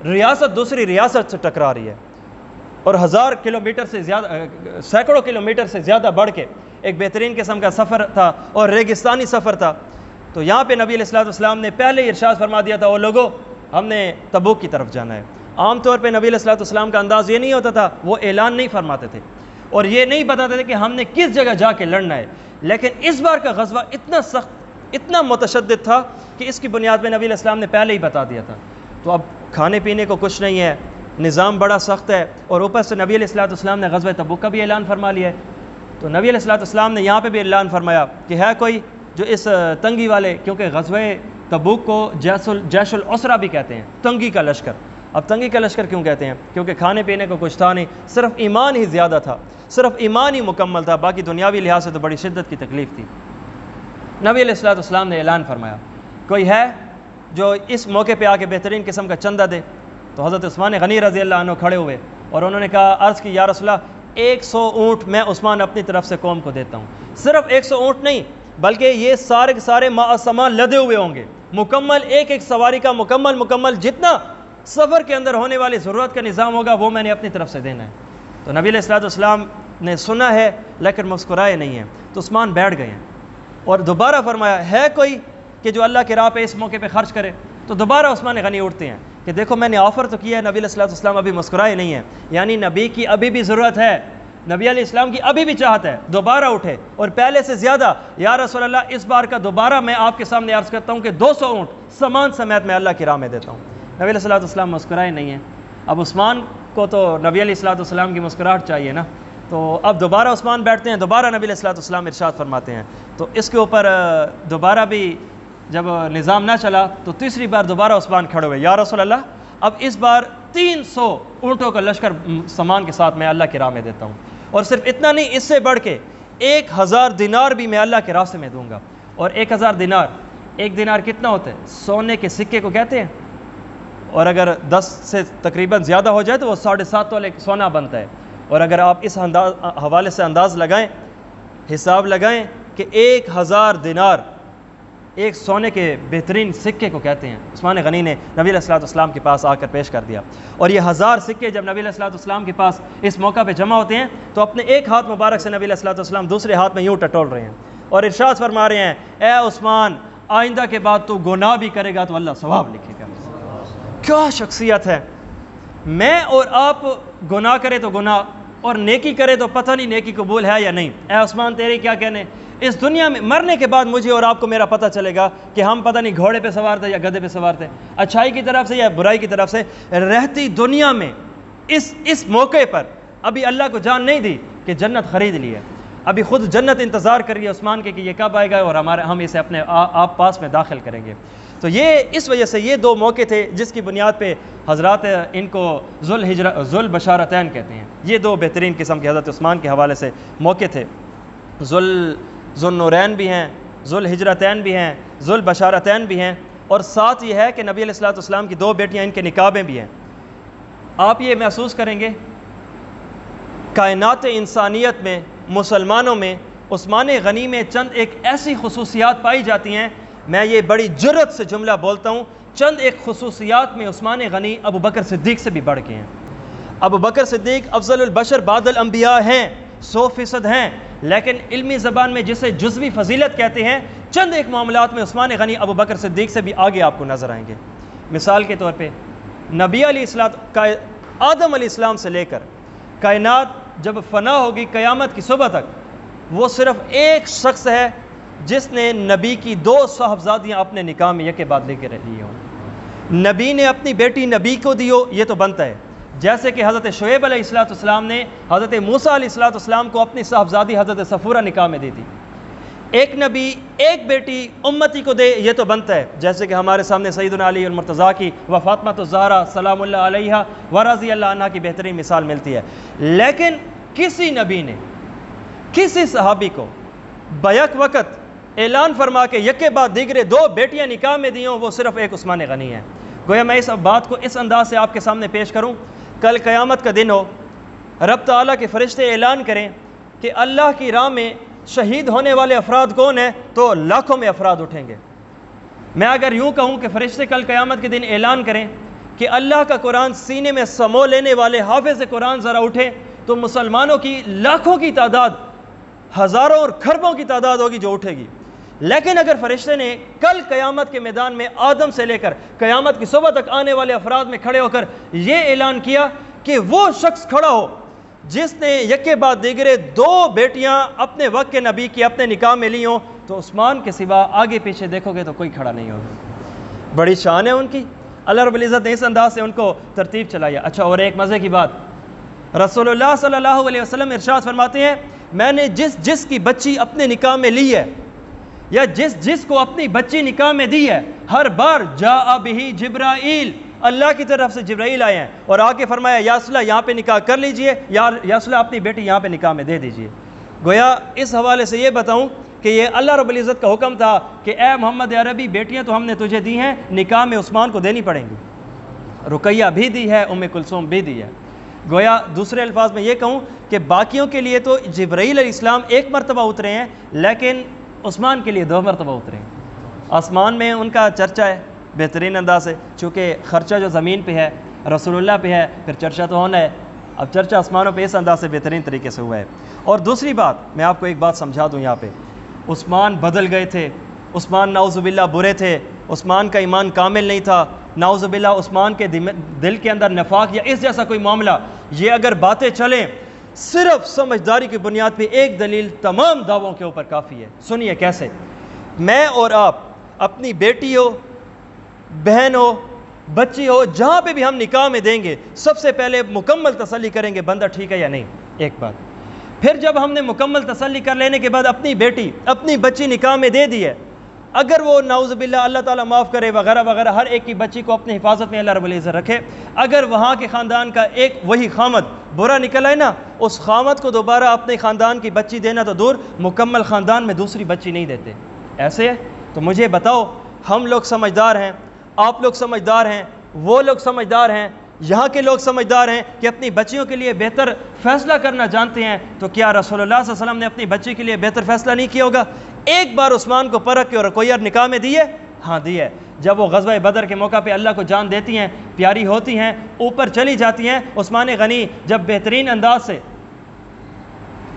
ریاست دوسری ریاست سے ٹکرا رہی ہے، اور 1000 کلومیٹر سے زیادہ، سینکڑوں کلومیٹر سے زیادہ بڑھ کے ایک بہترین قسم کا سفر تھا اور ریگستانی سفر تھا۔ تو یہاں پہ نبی علیہ الصلوۃ والسلام نے پہلے ہی ارشاد فرما دیا تھا، وہ لوگوں ہم نے تبوک کی طرف جانا ہے۔ عام طور پہ نبی علیہ الصلوۃ والسلام کا انداز یہ نہیں ہوتا تھا، وہ اعلان نہیں فرماتے تھے اور یہ نہیں بتاتے تھے کہ ہم نے کس جگہ جا کے لڑنا ہے، لیکن اس بار کا غزوہ اتنا سخت، اتنا متشدد تھا کہ اس کی بنیاد پہ نبی علیہ السلام نے پہلے ہی بتا دیا تھا۔ تو اب کھانے پینے کو کچھ نہیں ہے، نظام بڑا سخت ہے، اور اوپر سے نبی علیہ الصلوۃ والسلام نے غزوہ تبوک کا بھی اعلان فرما لیا ہے۔ تو نبی علیہ الصلوۃ والسلام نے یہاں پہ بھی اعلان فرمایا کہ ہے کوئی جو اس تنگی والے، کیونکہ غزوہ تبوک کو جیش العسرہ بھی کہتے ہیں، تنگی کا لشکر۔ اب تنگی کا لشکر کیوں کہتے ہیں؟ کیونکہ کھانے پینے کو کچھ تھا نہیں، صرف ایمان ہی زیادہ تھا، صرف ایمان ہی مکمل تھا، باقی دنیاوی لحاظ سے تو بڑی شدت کی تکلیف تھی۔ نبی علیہ الصلوۃ والسلام نے اعلان فرمایا کوئی ہے جو اس موقع پہ آ کے بہترین قسم کا چندہ دے؟ تو حضرت عثمان غنی رضی اللہ عنہ کھڑے ہوئے اور انہوں نے کہا، عرض کی یا رسول اللہ 100 اونٹ میں عثمان اپنی طرف سے قوم کو دیتا ہوں۔ صرف 100 اونٹ نہیں، بلکہ یہ سارے کے سارے سامان لدے ہوئے ہوں گے، مکمل ایک سواری کا مکمل جتنا سفر کے اندر ہونے والی ضرورت کا نظام ہوگا وہ میں نے اپنی طرف سے دینا ہے۔ تو نبی علیہ الصلوۃ والسلام نے سنا ہے لیکن مسکرائے نہیں ہیں، تو عثمان بیٹھ گئے ہیں اور دوبارہ فرمایا ہے کوئی کہ جو اللہ کی راہ پہ اس موقع پہ خرچ کرے؟ تو دوبارہ عثمان غنی اٹھتے ہیں کہ دیکھو میں نے آفر تو کیا ہے، نبی علیہ الصلوۃ والسلام ابھی مسکرائے نہیں ہیں، یعنی نبی کی ابھی بھی ضرورت ہے، نبی علیہ السلام کی ابھی بھی چاہت ہے۔ دوبارہ اٹھے اور پہلے سے زیادہ، یا رسول اللہ اس بار کا دوبارہ میں آپ کے سامنے عرض کرتا ہوں کہ 200 اونٹ سامان سمیت میں اللہ کی راہ میں دیتا ہوں۔ نبی علیہ الصلوۃ والسلام مسکرائے نہیں ہیں۔ اب عثمان کو تو نبی علیہ الصلوۃ والسلام کی مسکراہٹ چاہیے نا، تو اب دوبارہ عثمان بیٹھتے ہیں، دوبارہ نبی علیہ الصلوۃ والسلام ارشاد فرماتے ہیں۔ تو اس کے اوپر دوبارہ بھی جب نظام نہ چلا تو تیسری بار دوبارہ عثمان کھڑے ہوئے، یا رسول اللہ اب اس بار 300 اونٹوں کا لشکر سامان کے ساتھ میں اللہ کی راہ میں دیتا ہوں، اور صرف اتنا نہیں، اس سے بڑھ کے 1000 دینار بھی میں اللہ کے راستے میں دوں گا۔ اور 1000 دینار، ایک دینار کتنا ہوتا ہے؟ سونے کے سکے کو کہتے ہیں، اور اگر 10 سے تقریباً زیادہ ہو جائے تو وہ 7.5 تولے سونا بنتا ہے۔ اور اگر آپ اس حوالے سے انداز لگائیں، حساب لگائیں کہ 1000 دینار ایک سونے کے بہترین سکے کو کہتے ہیں، عثمان غنی نے نبی علیہ الصلوۃ والسلام کے پاس آ کر پیش کر دیا۔ اور یہ 1000 سکے جب نبی علیہ الصلوۃ والسلام کے پاس اس موقع پہ جمع ہوتے ہیں تو اپنے ایک ہاتھ مبارک سے نبی علیہ الصلوۃ والسلام دوسرے ہاتھ میں یوں ٹٹول رہے ہیں اور ارشاد فرما رہے ہیں، اے عثمان آئندہ کے بعد تو گناہ بھی کرے گا تو اللہ ثواب لکھے گا۔ کیا شخصیت ہے! میں اور آپ گناہ کرے تو گناہ اور نیکی کرے تو پتہ نہیں نیکی قبول ہے یا نہیں۔ اے عثمان تیرے کیا کہنے، اس دنیا میں مرنے کے بعد مجھے اور آپ کو میرا پتہ چلے گا کہ ہم پتہ نہیں گھوڑے پہ سوار تھے یا گدھے پہ سوار تھے، اچھائی کی طرف سے یا برائی کی طرف سے۔ رہتی دنیا میں اس موقع پر ابھی اللہ کو جان نہیں دی کہ جنت خرید لی ہے، ابھی خود جنت انتظار کر رہی ہے عثمان کے کہ یہ کب آئے گا اور ہم اسے اپنے آپ پاس میں داخل کریں گے۔ تو یہ اس وجہ سے یہ 2 موقع تھے جس کی بنیاد پہ حضرات ان کو ذوالبشارتین کہتے ہیں۔ یہ 2 بہترین قسم کے حضرت عثمان کے حوالے سے موقع تھے۔ ذوالنورین بھی ہیں، ذوالہجرتین بھی ہیں، ذوالبشارتین بھی ہیں، اور ساتھ یہ ہے کہ نبی علیہ الصلوۃ والسلام کی 2 بیٹیاں، ان کے نکابیں بھی ہیں۔ آپ یہ محسوس کریں گے کائنات انسانیت میں، مسلمانوں میں عثمان غنی میں چند ایک ایسی خصوصیات پائی جاتی ہیں، میں یہ بڑی جرأت سے جملہ بولتا ہوں، چند ایک خصوصیات میں عثمان غنی ابو بکر صدیق سے بھی بڑھ کے ہیں۔ ابو بکر صدیق افضل البشر بعد الانبیاء ہیں، 100% ہیں، لیکن علمی زبان میں جسے جزوی فضیلت کہتے ہیں، چند ایک معاملات میں عثمان غنی ابو بکر صدیق سے بھی آگے آپ کو نظر آئیں گے۔ مثال کے طور پہ نبی علیہ السلام، آدم علیہ السلام سے لے کر کائنات جب فنا ہوگی قیامت کی صبح تک، وہ صرف ایک شخص ہے جس نے نبی کی 2 صاحبزادیاں اپنے نکاح میں یکے بعد لے کے رہی ہوں۔ نبی نے اپنی بیٹی نبی کو دی ہو، یہ تو بنتا ہے، جیسے کہ حضرت شعیب علیہ السلام نے حضرت موسیٰ علیہ السلام کو اپنی صاحبزادی حضرت صفورہ نکاح میں دی تھی۔ ایک نبی ایک بیٹی امتی کو دے، یہ تو بنتا ہے، جیسے کہ ہمارے سامنے سیدنا علی المرتضیٰ کی و فاطمہ الزہرا سلام اللہ علیہا و رضی اللہ عنہ کی بہترین مثال ملتی ہے۔ لیکن کسی نبی نے کسی صحابی کو بیک وقت اعلان فرما کے یکے بعد دیگرے 2 بیٹیاں نکاح میں دی ہوں، وہ صرف ایک عثمان غنی ہے۔ گویا میں اس بات کو اس انداز سے آپ کے سامنے پیش کروں، کل قیامت کا دن ہو، رب تعالیٰ کے فرشتے اعلان کریں کہ اللہ کی راہ میں شہید ہونے والے افراد کون ہیں، تو لاکھوں میں افراد اٹھیں گے۔ میں اگر یوں کہوں کہ فرشتے کل قیامت کے دن اعلان کریں کہ اللہ کا قرآن سینے میں سمو لینے والے حافظ قرآن ذرا اٹھیں، تو مسلمانوں کی لاکھوں کی تعداد، ہزاروں اور کھربوں کی تعداد ہوگی جو اٹھے گی۔ لیکن اگر فرشتے نے کل قیامت کے میدان میں آدم سے لے کر قیامت کی صبح تک آنے والے افراد میں کھڑے ہو کر یہ اعلان کیا کہ وہ شخص کھڑا ہو جس نے یکے بعد دیگرے 2 بیٹیاں اپنے وقت کے نبی کی اپنے نکاح میں لی ہوں، تو عثمان کے سوا آگے پیچھے دیکھو گے تو کوئی کھڑا نہیں ہوگا۔ بڑی شان ہے ان کی، اللہ رب العزت نے اس انداز سے ان کو ترتیب چلائی۔ اچھا، اور ایک مزے کی بات، رسول اللہ صلی اللہ علیہ وسلم ارشاد فرماتے ہیں، میں نے جس کی بچی اپنے نکاح میں لی ہے یا جس کو اپنی بچی نکاح میں دی ہے، ہر بار جاء بہ جبرائیل، اللہ کی طرف سے جبرائیل آئے ہیں اور آ کے فرمایا یا رسول اللہ یہاں پہ نکاح کر لیجئے، یا رسول اللہ اپنی بیٹی یہاں پہ نکاح میں دے دیجئے۔ گویا اس حوالے سے یہ بتاؤں کہ یہ اللہ رب العزت کا حکم تھا کہ اے محمد عربی، بیٹیاں تو ہم نے تجھے دی ہیں، نکاح میں عثمان کو دینی پڑیں گی۔ رقیہ بھی دی ہے، ام کلثوم بھی دی ہے۔ گویا دوسرے الفاظ میں یہ کہوں کہ باقیوں کے لیے تو جبرائیل علیہ السلام 1 مرتبہ اترے ہیں، لیکن عثمان کے لیے 2 مرتبہ اترے ہیں۔ آسمان میں ان کا چرچا ہے بہترین انداز سے، چونکہ خرچہ جو زمین پہ ہے رسول اللہ پہ ہے، پھر چرچا تو ہونا ہے، اب چرچا آسمانوں پہ اس انداز سے بہترین طریقے سے ہوا ہے۔ اور دوسری بات میں آپ کو ایک بات سمجھا دوں، یہاں پہ عثمان بدل گئے تھے، عثمان نعوذ باللہ برے تھے، عثمان کا ایمان کامل نہیں تھا، نعوذ باللہ عثمان کے دل کے اندر نفاق یا اس جیسا کوئی معاملہ، یہ اگر باتیں چلیں صرف سمجھداری کی بنیاد پہ، ایک دلیل تمام دعووں کے اوپر کافی ہے۔ سنیے کیسے۔ میں اور آپ اپنی بیٹی ہو، بہن ہو، بچی ہو، جہاں پہ بھی ہم نکاح میں دیں گے، سب سے پہلے مکمل تسلی کریں گے بندہ ٹھیک ہے یا نہیں، ایک بات۔ پھر جب ہم نے مکمل تسلی کر لینے کے بعد اپنی بیٹی اپنی بچی نکاح میں دے دی ہے، اگر وہ نعوذ باللہ اللہ تعالیٰ معاف کرے وغیرہ وغیرہ، ہر ایک کی بچی کو اپنی حفاظت میں اللہ رب العزت رکھے، اگر وہاں کے خاندان کا ایک وہی خامد برا نکل آئے نا، اس خامد کو دوبارہ اپنے خاندان کی بچی دینا تو دور، مکمل خاندان میں دوسری بچی نہیں دیتے۔ ایسے ہے تو مجھے بتاؤ، ہم لوگ سمجھدار ہیں، آپ لوگ سمجھدار ہیں، وہ لوگ سمجھدار ہیں، یہاں کے لوگ سمجھدار ہیں کہ اپنی بچیوں کے لیے بہتر فیصلہ کرنا جانتے ہیں، تو کیا رسول اللہ صلی اللہ علیہ وسلم نے اپنی بچی کے لیے بہتر فیصلہ نہیں کیا ہوگا؟ ایک بار عثمان کو پرکھ کے اور کوئی نکاح میں دی ہے؟ ہاں دی ہے۔ جب وہ غزوہ بدر کے موقع پہ اللہ کو جان دیتی ہیں، پیاری ہوتی ہیں، اوپر چلی جاتی ہیں، عثمان غنی جب بہترین انداز سے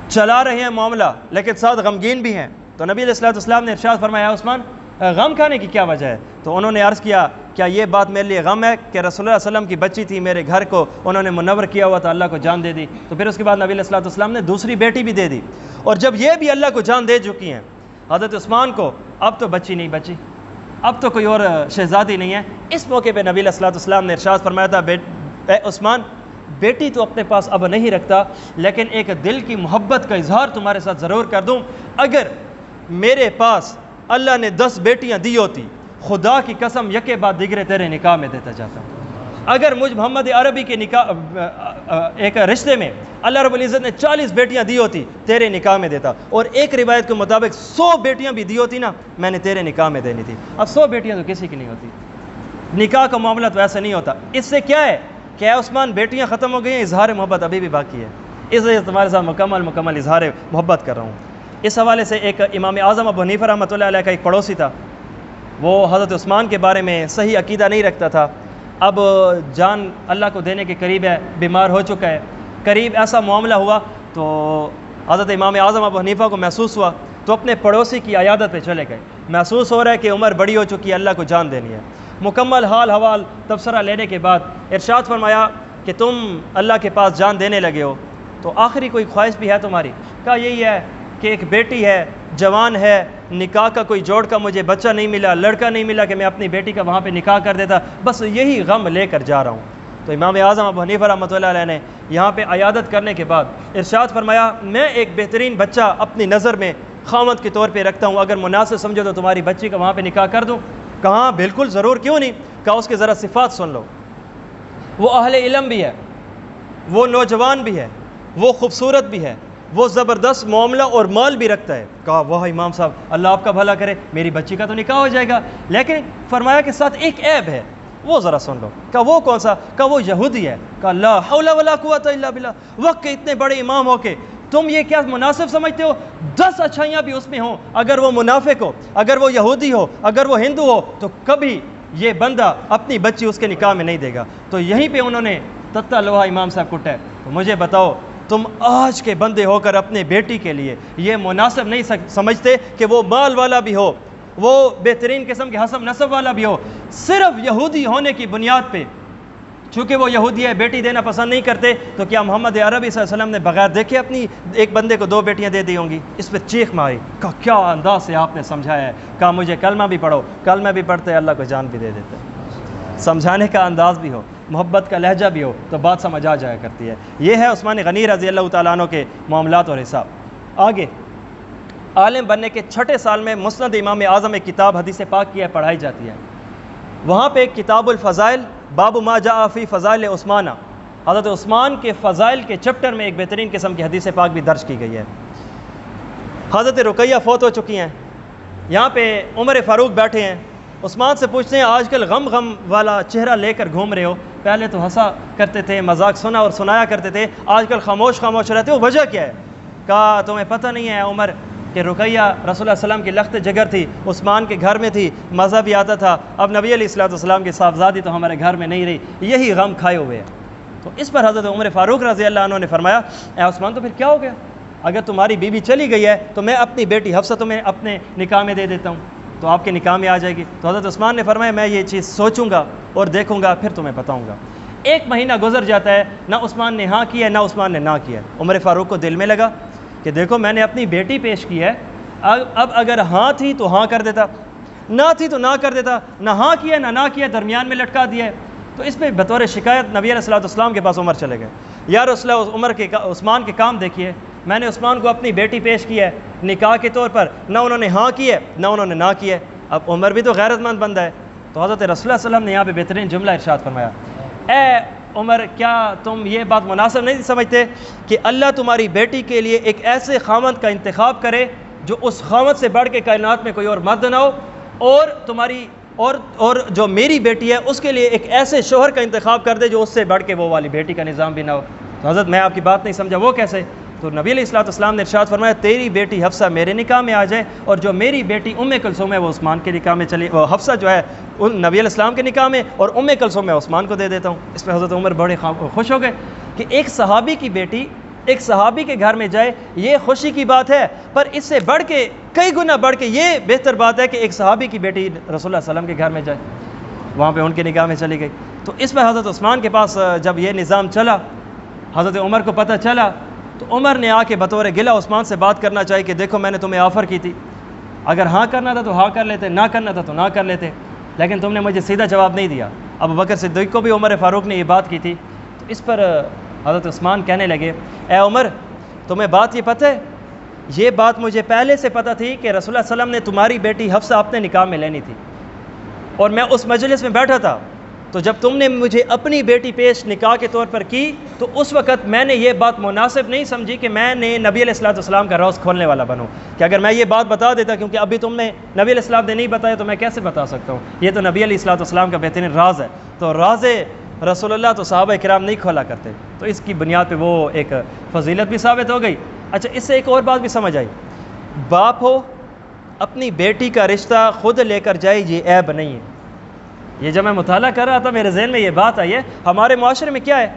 چلا رہے ہیں معاملہ لیکن ساتھ غمگین بھی ہیں، تو نبی علیہ السلام نے ارشاد فرمایا عثمان غم کھانے کی کیا وجہ ہے؟ تو انہوں نے عرض کیا کیا یہ بات میرے لیے غم ہے کہ رسول اللہ علیہ وسلم کی بچی تھی، میرے گھر کو انہوں نے منور کیا ہوا تھا، اللہ کو جان دے دی۔ تو پھر اس کے بعد نبی علیہ السلام نے دوسری بیٹی بھی دے دی، اور جب یہ بھی اللہ کو جان دے چکی ہیں حضرت عثمان کو، اب تو بچی نہیں بچی، اب تو کوئی اور شہزادی نہیں ہے۔ اس موقع پہ نبی علیہ السلام نے ارشاد فرمایا تھا اے عثمان، بیٹی تو اپنے پاس اب نہیں رکھتا، لیکن ایک دل کی محبت کا اظہار تمہارے ساتھ ضرور کر دوں، اگر میرے پاس اللہ نے 10 بیٹیاں دی ہوتی، خدا کی قسم یکے بعد دیگرے تیرے نکاح میں دیتا جاتا ہوں۔ اگر مجھ محمد عربی کے نکاح ایک رشتے میں اللہ رب العزت نے 40 بیٹیاں دی ہوتی، تیرے نکاح میں دیتا، اور ایک روایت کے مطابق 100 بیٹیاں بھی دی ہوتی نا، میں نے تیرے نکاح میں دینی تھی۔ اب 100 بیٹیاں تو کسی کی نہیں ہوتی، نکاح کا معاملہ تو ایسا نہیں ہوتا۔ اس سے کیا ہے کہ اے عثمان بیٹیاں ختم ہو گئی ہیں، اظہار محبت ابھی بھی باقی ہے، اس وجہ سے تمہارے ساتھ مکمل اظہار محبت کر رہا ہوں۔ اس حوالے سے ایک امام اعظم ابو حنیفہ رحمۃ اللہ علیہ کا ایک پڑوسی تھا، وہ حضرت عثمان کے بارے میں صحیح عقیدہ نہیں رکھتا تھا، اب جان اللہ کو دینے کے قریب ہے، بیمار ہو چکا ہے، قریب ایسا معاملہ ہوا تو حضرت امام اعظم ابو حنیفہ کو محسوس ہوا تو اپنے پڑوسی کی عیادت پہ چلے گئے۔ محسوس ہو رہا ہے کہ عمر بڑی ہو چکی ہے، اللہ کو جان دینی ہے۔ مکمل حال حوال تبصرہ لینے کے بعد ارشاد فرمایا کہ تم اللہ کے پاس جان دینے لگے ہو تو آخری کوئی خواہش بھی ہے تمہاری؟ کہا یہی ہے کہ ایک بیٹی ہے، جوان ہے، نکاح کا کوئی جوڑ کا مجھے بچہ نہیں ملا، لڑکا نہیں ملا کہ میں اپنی بیٹی کا وہاں پہ نکاح کر دیتا، بس یہی غم لے کر جا رہا ہوں۔ تو امام اعظم ابو حنیفہ رحمۃ اللہ علیہ نے یہاں پہ عیادت کرنے کے بعد ارشاد فرمایا میں ایک بہترین بچہ اپنی نظر میں خامد کے طور پہ رکھتا ہوں، اگر مناسب سمجھو تو تمہاری بچی کا وہاں پہ نکاح کر دوں۔ کہاں بالکل ضرور، کیوں نہیں؟ کہا اس کے ذرا صفات سن لو، وہ اہل علم بھی ہے، وہ نوجوان بھی ہے، وہ خوبصورت بھی ہے، وہ زبردست معاملہ اور مال بھی رکھتا ہے۔ کہا واہ امام صاحب اللہ آپ کا بھلا کرے، میری بچی کا تو نکاح ہو جائے گا، لیکن فرمایا کہ ساتھ ایک عیب ہے، وہ ذرا سن لو۔ کہا وہ کون سا؟ کہا وہ یہودی ہے۔ کہا لا حول ولا قوت الا باللہ، وقت کے اتنے بڑے امام ہو کے تم یہ کیا مناسب سمجھتے ہو 10 اچھائیاں بھی اس میں ہوں، اگر وہ منافق ہو، اگر وہ یہودی ہو، اگر وہ ہندو ہو، تو کبھی یہ بندہ اپنی بچی اس کے نکاح میں نہیں دے گا۔ تو یہیں پہ انہوں نے تتا لوہا امام صاحب کٹا ہے۔ تو مجھے بتاؤ تم آج کے بندے ہو کر اپنے بیٹی کے لیے یہ مناسب نہیں سمجھتے کہ وہ مال والا بھی ہو، وہ بہترین قسم کے حسب نسب والا بھی ہو، صرف یہودی ہونے کی بنیاد پہ چونکہ وہ یہودی ہے بیٹی دینا پسند نہیں کرتے، تو کیا محمد عربی صلی اللہ علیہ وسلم نے بغیر دیکھے اپنی ایک بندے کو 2 بیٹیاں دے دی ہوں گی؟ اس پہ چیخ ماری۔ کہا کیا انداز سے آپ نے سمجھایا ہے۔ کہا مجھے کلمہ بھی پڑھو، کلمہ بھی پڑھتے اللہ کو جان بھی دے دیتے۔ سمجھانے کا انداز بھی ہو، محبت کا لہجہ بھی ہو تو بات سمجھ آ جایا کرتی ہے۔ یہ ہے عثمان غنی رضی اللہ تعالیٰ عنہ کے معاملات اور حساب۔ آگے عالم بننے کے 6 سال میں مسند امام اعظم ایک کتاب حدیث پاک کی ہے، پڑھائی جاتی ہے۔ وہاں پہ ایک کتاب الفضائل باب ما جاء فی فضائل عثمانہ، حضرت عثمان کے فضائل کے چپٹر میں ایک بہترین قسم کی حدیث پاک بھی درج کی گئی ہے۔ حضرت رقیہ فوت ہو چکی ہیں، یہاں پہ عمر فاروق بیٹھے ہیں، عثمان سے پوچھتے ہیں آج کل غم والا چہرہ لے کر گھوم رہے ہو، پہلے تو ہنسا کرتے تھے، مذاق سنا اور سنایا کرتے تھے، آج کل خاموش رہتے ہو، وجہ کیا ہے؟ کہا تمہیں پتہ نہیں ہے عمر کہ رقیہ رسول اللہ صلی اللہ علیہ وسلم کی لخت جگر تھی، عثمان کے گھر میں تھی، مزہ بھی آتا تھا، اب نبی علیہ السلام کی صاحبزادی تو ہمارے گھر میں نہیں رہی، یہی غم کھائے ہوئے ہیں۔ تو اس پر حضرت عمر فاروق رضی اللہ عنہ نے فرمایا اے عثمان تو پھر کیا ہو گیا؟ اگر تمہاری بیوی چلی گئی ہے تو میں اپنی بیٹی حفصہ تمہیں اپنے نکاح میں دے دیتا ہوں، تو آپ کے نکاح میں آ جائے گی۔ تو حضرت عثمان نے فرمایا میں یہ چیز سوچوں گا اور دیکھوں گا پھر تمہیں بتاؤں گا۔ 1 مہینہ گزر جاتا ہے، نہ عثمان نے ہاں کیا ہے نہ عثمان نے نہ کیا ہے۔ عمر فاروق کو دل میں لگا کہ دیکھو میں نے اپنی بیٹی پیش کی ہے، اب اگر ہاں تھی تو ہاں کر دیتا، نہ تھی تو نہ کر دیتا، نہ ہاں کیا نہ کیا، درمیان میں لٹکا دیا ہے۔ تو اس پہ بطور شکایت نبی علیہ السلام کے پاس عمر چلے گئے، یا رسول اللہ عثمان کے کام دیکھیے، میں نے عثمان کو اپنی بیٹی پیش کی ہے نکاح کے طور پر، نہ انہوں نے ہاں کی ہے نہ انہوں نے نہ کی ہے، اب عمر بھی تو غیرت مند بندہ ہے۔ تو حضرت رسول اللہ صلی اللہ علیہ وسلم نے یہاں پہ بہترین جملہ ارشاد فرمایا، اے عمر کیا تم یہ بات مناسب نہیں سمجھتے کہ اللہ تمہاری بیٹی کے لیے ایک ایسے خامد کا انتخاب کرے جو اس خامد سے بڑھ کے کائنات میں کوئی اور مرد نہ ہو، اور تمہاری اور جو میری بیٹی ہے اس کے لیے ایک ایسے شوہر کا انتخاب کر دے جو اس سے بڑھ کے وہ والی بیٹی کا نظام بھی نہ ہو۔ تو حضرت میں آپ کی بات نہیں سمجھا، وہ کیسے؟ تو نبی علیہ السلام نے ارشاد فرمایا تیری بیٹی حفصہ میرے نکاح میں آ جائے، اور جو میری بیٹی کلثوم ہے وہ عثمان کے نکاح میں چلی، وہ حفصہ جو ہے نبی علیہ السلام کے نکاح میں، اور کلثوم میں عثمان کو دے دیتا ہوں۔ اس پہ حضرت عمر بڑے خوش ہو گئے کہ ایک صحابی کی بیٹی ایک صحابی کے گھر میں جائے، یہ خوشی کی بات ہے، پر اس سے بڑھ کے کئی گنا بڑھ کے یہ بہتر بات ہے کہ ایک صحابی کی بیٹی رسول اللہ صلی اللہ علیہ وسلم کے گھر میں جائے، وہاں پہ ان کے نکاح میں چلی گئی۔ تو اس پہ حضرت عثمان کے پاس جب یہ نظام چلا، حضرت عمر کو پتہ چلا، تو عمر نے آ کے بطور گلہ عثمان سے بات کرنا چاہیے کہ دیکھو میں نے تمہیں آفر کی تھی، اگر ہاں کرنا تھا تو ہاں کر لیتے، نہ کرنا تھا تو نہ کر لیتے، لیکن تم نے مجھے سیدھا جواب نہیں دیا۔ ابو بکر صدیق کو بھی عمر فاروق نے یہ بات کی تھی۔ تو اس پر حضرت عثمان کہنے لگے اے عمر تمہیں بات یہ پتہ ہے، یہ بات مجھے پہلے سے پتہ تھی کہ رسول اللہ صلی اللہ علیہ وسلم نے تمہاری بیٹی حفصہ اپنے نکاح میں لینی تھی، اور میں اس مجلس میں بیٹھا تھا، تو جب تم نے مجھے اپنی بیٹی پیش نکاح کے طور پر کی تو اس وقت میں نے یہ بات مناسب نہیں سمجھی کہ میں نے نبی علیہ السلام کا راز کھولنے والا بنوں، کہ اگر میں یہ بات بتا دیتا، کیونکہ ابھی تم نے نبی علیہ السلام نے نہیں بتایا تو میں کیسے بتا سکتا ہوں، یہ تو نبی علیہ السلام کا بہترین راز ہے، تو راز رسول اللہ تو صحابہ کرام نہیں کھولا کرتے، تو اس کی بنیاد پہ وہ ایک فضیلت بھی ثابت ہو گئی۔ اچھا اس سے ایک اور بات بھی سمجھ آئی، باپ ہو اپنی بیٹی کا رشتہ خود لے کر جائے یہ عیب نہیں ہے۔ یہ جب میں مطالعہ کر رہا تھا میرے ذہن میں یہ بات آئی ہے، ہمارے معاشرے میں کیا ہے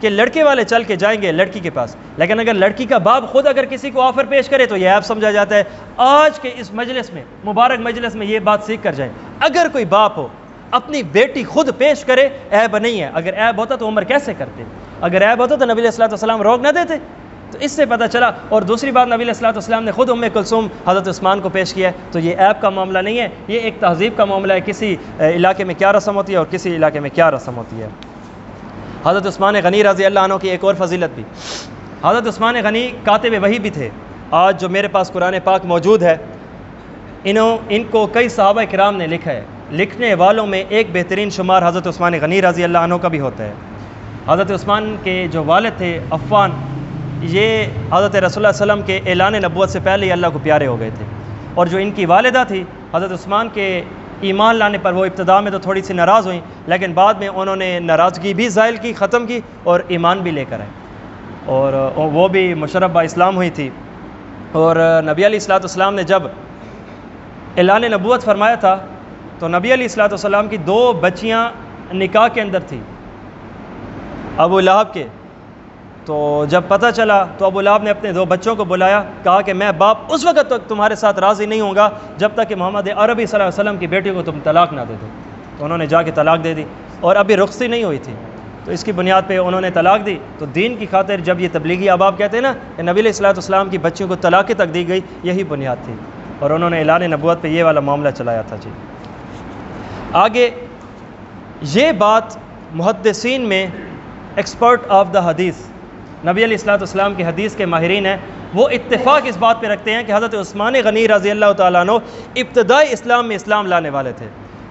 کہ لڑکے والے چل کے جائیں گے لڑکی کے پاس، لیکن اگر لڑکی کا باپ خود اگر کسی کو آفر پیش کرے تو یہ عیب سمجھا جاتا ہے۔ آج کے اس مجلس میں، مبارک مجلس میں یہ بات سیکھ کر جائیں، اگر کوئی باپ ہو اپنی بیٹی خود پیش کرے عیب نہیں ہے، اگر عیب ہوتا تو عمر کیسے کرتے، اگر عیب ہوتا تو نبی علیہ السلام روک نہ دیتے۔ تو اس سے پتہ چلا، اور دوسری بات نبی علیہ السلام نے خود کلثوم حضرت عثمان کو پیش کیا ہے، تو یہ عیب کا معاملہ نہیں ہے، یہ ایک تہذیب کا معاملہ ہے، کسی علاقے میں کیا رسم ہوتی ہے اور کسی علاقے میں کیا رسم ہوتی ہے۔ حضرت عثمان غنی رضی اللہ عنہ کی ایک اور فضیلت بھی، حضرت عثمان غنی کاتب وحی بھی تھے، آج جو میرے پاس قرآن پاک موجود ہے، ان کو کئی صحابہ کرام نے لکھا ہے۔ لکھنے والوں میں ایک بہترین شمار حضرت عثمان غنی رضی اللہ عنہ کا بھی ہوتا ہے۔ حضرت عثمان کے جو والد تھے عفان، یہ حضرت رسول اللہ علیہ وسلم کے اعلان نبوت سے پہلے ہی اللہ کو پیارے ہو گئے تھے، اور جو ان کی والدہ تھی حضرت عثمان کے ایمان لانے پر وہ ابتدا میں تو تھوڑی سی ناراض ہوئیں، لیکن بعد میں انہوں نے ناراضگی بھی زائل کی، ختم کی، اور ایمان بھی لے کر آئے، اور وہ بھی مشرف اسلام ہوئی تھی۔ اور نبی علیہ السلام نے جب اعلان نبوت فرمایا تھا تو نبی علیہ السلام کی 2 بچیاں نکاح کے اندر تھیں ابو لہب کے۔ تو جب پتہ چلا تو ابو لہب نے اپنے 2 بچوں کو بلایا، کہا کہ میں باپ اس وقت تک تمہارے ساتھ راضی نہیں ہوں گا جب تک کہ محمد عربی صلی اللہ علیہ وسلم کی بیٹی کو تم طلاق نہ دے دو۔ تو انہوں نے جا کے طلاق دے دی، اور ابھی رخصتی نہیں ہوئی تھی، تو اس کی بنیاد پہ انہوں نے طلاق دی۔ تو دین کی خاطر جب یہ تبلیغی احباب کہتے ہیں نا کہ نبی علیہ السلام کی بچیوں کو طلاق تک دی گئی، یہی بنیاد تھی، اور انہوں نے اعلان نبوت پہ یہ والا معاملہ چلایا تھا۔ جی آگے یہ بات محدثین میں ایکسپرٹ آف دا حدیث، نبی علیہ السلام کی حدیث کے ماہرین ہیں، وہ اتفاق اس بات پہ رکھتے ہیں کہ حضرت عثمان غنی رضی اللہ تعالیٰ عنہ ابتدائی اسلام میں اسلام لانے والے تھے۔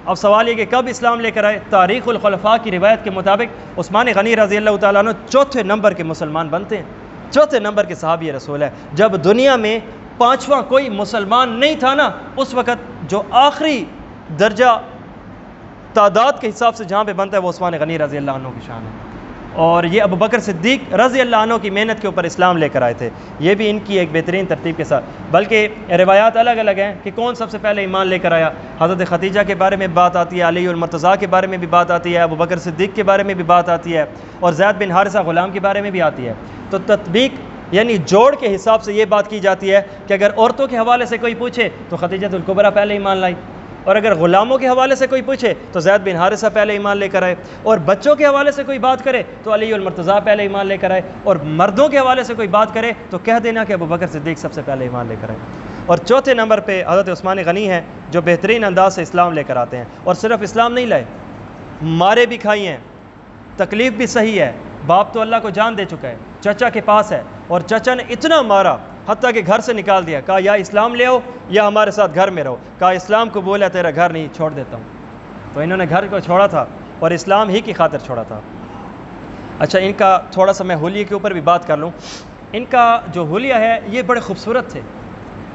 اب سوال یہ کہ کب اسلام لے کر آئے؟ تاریخ الخلفاء کی روایت کے مطابق عثمان غنی رضی اللہ تعالیٰ عنہ 4تھے نمبر کے مسلمان بنتے ہیں، 4تھے نمبر کے صحابی رسول ہے۔ جب دنیا میں 5واں کوئی مسلمان نہیں تھا نا، اس وقت جو آخری درجہ تعداد کے حساب سے جہاں پہ بنتا ہے وہ عثمان غنی رضی اللہ عنہ کی شان ہے، اور یہ ابو بکر صدیق رضی اللہ عنہ کی محنت کے اوپر اسلام لے کر آئے تھے۔ یہ بھی ان کی ایک بہترین ترتیب کے ساتھ، بلکہ روایات الگ الگ ہیں کہ کون سب سے پہلے ایمان لے کر آیا۔ حضرت خدیجہ کے بارے میں بات آتی ہے، علی المرتضیٰ کے بارے میں بھی بات آتی ہے، ابو بکر صدیق کے بارے میں بھی بات آتی ہے، اور زید بن حارثہ غلام کے بارے میں بھی آتی ہے۔ تو تطبیق یعنی جوڑ کے حساب سے یہ بات کی جاتی ہے کہ اگر عورتوں کے حوالے سے کوئی پوچھے تو خدیجہ الکبریٰ پہلے ایمان لائی، اور اگر غلاموں کے حوالے سے کوئی پوچھے تو زید بن حارثہ پہلے ایمان لے کر آئے، اور بچوں کے حوالے سے کوئی بات کرے تو علی المرتضیٰ پہلے ایمان لے کر آئے، اور مردوں کے حوالے سے کوئی بات کرے تو کہہ دینا کہ ابو بکر صدیق سب سے پہلے ایمان لے کر آئے۔ اور 4تھے نمبر پہ حضرت عثمان غنی ہیں جو بہترین انداز سے اسلام لے کر آتے ہیں، اور صرف اسلام نہیں لائے، مارے بھی کھائی ہیں، تکلیف بھی صحیح ہے۔ باپ تو اللہ کو جان دے چکا ہے، چچا کے پاس ہے، اور چچا نے اتنا مارا حتیٰ کہ گھر سے نکال دیا، کہا یا اسلام لے آؤ یا ہمارے ساتھ گھر میں رہو، کہا اسلام قبول ہے، تیرا گھر نہیں، چھوڑ دیتا ہوں۔ تو انہوں نے گھر کو چھوڑا تھا اور اسلام ہی کی خاطر چھوڑا تھا۔ اچھا، ان کا تھوڑا سا میں حلیے کے اوپر بھی بات کر لوں۔ ان کا جو حلیہ ہے یہ بڑے خوبصورت تھے،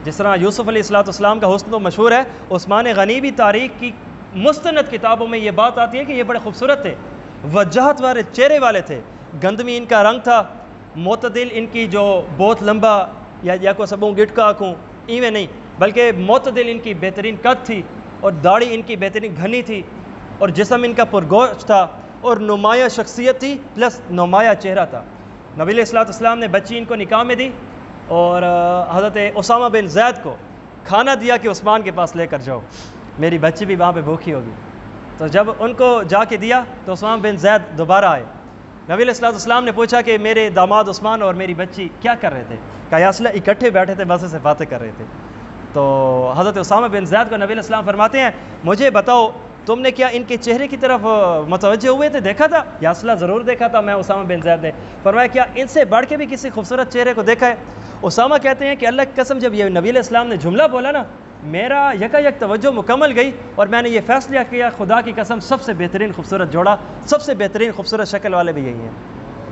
جس طرح یوسف علیہ السلام کا حسن تو مشہور ہے، عثمان غنی بھی تاریخ کی مستند کتابوں میں یہ بات آتی ہے کہ یہ بڑے خوبصورت تھے، وجاہت والے چہرے والے تھے، گندمی ان کا رنگ تھا، معتدل ان کی جو بہت لمبا یا کو سبوں گٹکا آنکھوں ایویں نہیں، بلکہ معتدل ان کی بہترین قد تھی، اور داڑھی ان کی بہترین گھنی تھی، اور جسم ان کا پرگوش تھا، اور نمایاں شخصیت تھی پلس نمایاں چہرہ تھا۔ نبی علیہ السلام نے بچی ان کو نکاح میں دی، اور حضرت اسامہ بن زید کو کھانا دیا کہ عثمان کے پاس لے کر جاؤ، میری بچی بھی وہاں پہ بھوکی ہوگی۔ تو جب ان کو جا کے دیا تو اسامہ بن زید دوبارہ آئے، نبی علیہ السلام نے پوچھا کہ میرے داماد عثمان اور میری بچی کیا کر رہے تھے؟ کہا یا رسول اللہ اکٹھے بیٹھے تھے، بس سے باتیں کر رہے تھے۔ تو حضرت اسامہ بن زید کو نبی علیہ السلام فرماتے ہیں مجھے بتاؤ تم نے کیا ان کے چہرے کی طرف متوجہ ہوئے تھے، دیکھا تھا؟ یا رسول اللہ ضرور دیکھا تھا میں، اسامہ بن زید نے فرمایا کیا ان سے بڑھ کے بھی کسی خوبصورت چہرے کو دیکھا ہے؟ اسامہ کہتے ہیں کہ اللہ کی قسم جب یہ نبی علیہ السلام نے جملہ بولا نا، میرا یکا یک توجہ مکمل گئی، اور میں نے یہ فیصلہ کیا خدا کی قسم سب سے بہترین خوبصورت جوڑا، سب سے بہترین خوبصورت شکل والے بھی یہی ہیں۔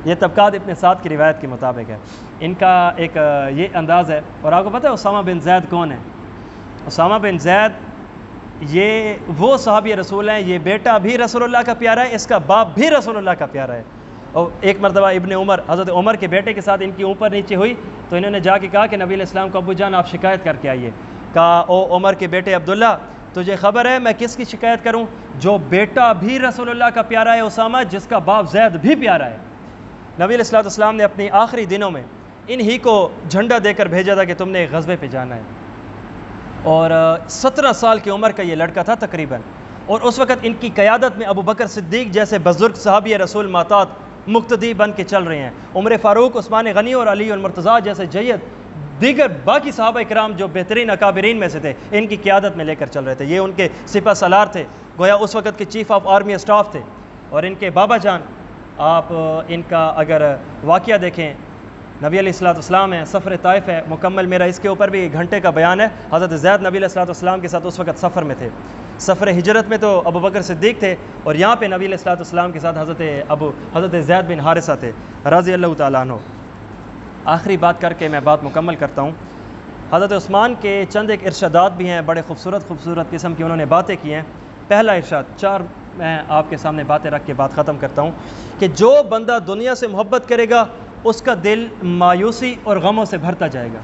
یہ طبقات ابن سعد کی روایت کے مطابق ہے، ان کا ایک یہ انداز ہے۔ اور آپ کو پتہ ہے اسامہ بن زید کون ہے؟ اسامہ بن زید یہ وہ صحابی رسول ہیں، یہ بیٹا بھی رسول اللہ کا پیارا ہے، اس کا باپ بھی رسول اللہ کا پیارا ہے۔ اور ایک مرتبہ ابن عمر حضرت عمر کے بیٹے کے ساتھ ان کی اوپر نیچے ہوئی تو انہوں نے جا کے کہا کہ نبی علیہ السلام کو ابو جان آپ شکایت کر کے آئیے۔ کہا او عمر کے بیٹے عبداللہ تجھے خبر ہے میں کس کی شکایت کروں؟ جو بیٹا بھی رسول اللہ کا پیارا ہے اسامہ، جس کا باپ زید بھی پیارا ہے۔ نبی علیہ السلام نے اپنی آخری دنوں میں انہی کو جھنڈا دے کر بھیجا تھا کہ تم نے غزوے پہ جانا ہے، اور 17 سال کی عمر کا یہ لڑکا تھا تقریباً، اور اس وقت ان کی قیادت میں ابو بکر صدیق جیسے بزرگ صحابی رسول معتاد مقتدی بن کے چل رہے ہیں، عمر فاروق، عثمان غنی اور علی المرتضیٰ جیسے جید دیگر باقی صحابہ کرام جو بہترین اکابرین میں سے تھے ان کی قیادت میں لے کر چل رہے تھے، یہ ان کے سپہ سالار تھے، گویا اس وقت کے چیف آف آرمی اسٹاف تھے۔ اور ان کے بابا جان، آپ ان کا اگر واقعہ دیکھیں نبی علیہ الصلوۃ والسلام ہیں، سفر طائف ہے مکمل، میرا اس کے اوپر بھی 1 گھنٹے کا بیان ہے۔ حضرت زید نبی علیہ الصلوۃ والسلام کے ساتھ اس وقت سفر میں تھے، سفر ہجرت میں تو ابو بکر صدیق تھے، اور یہاں پہ نبی علیہ الصلوۃ والسلام کے ساتھ حضرت زید بن حارثہ تھے رضی اللہ تعالیٰ عنہ۔ آخری بات کر کے میں بات مکمل کرتا ہوں۔ حضرت عثمان کے چند ایک ارشادات بھی ہیں، بڑے خوبصورت قسم کی انہوں نے باتیں کی ہیں۔ پہلا ارشاد، 4 میں آپ کے سامنے باتیں رکھ کے بات ختم کرتا ہوں، کہ جو بندہ دنیا سے محبت کرے گا اس کا دل مایوسی اور غموں سے بھرتا جائے گا،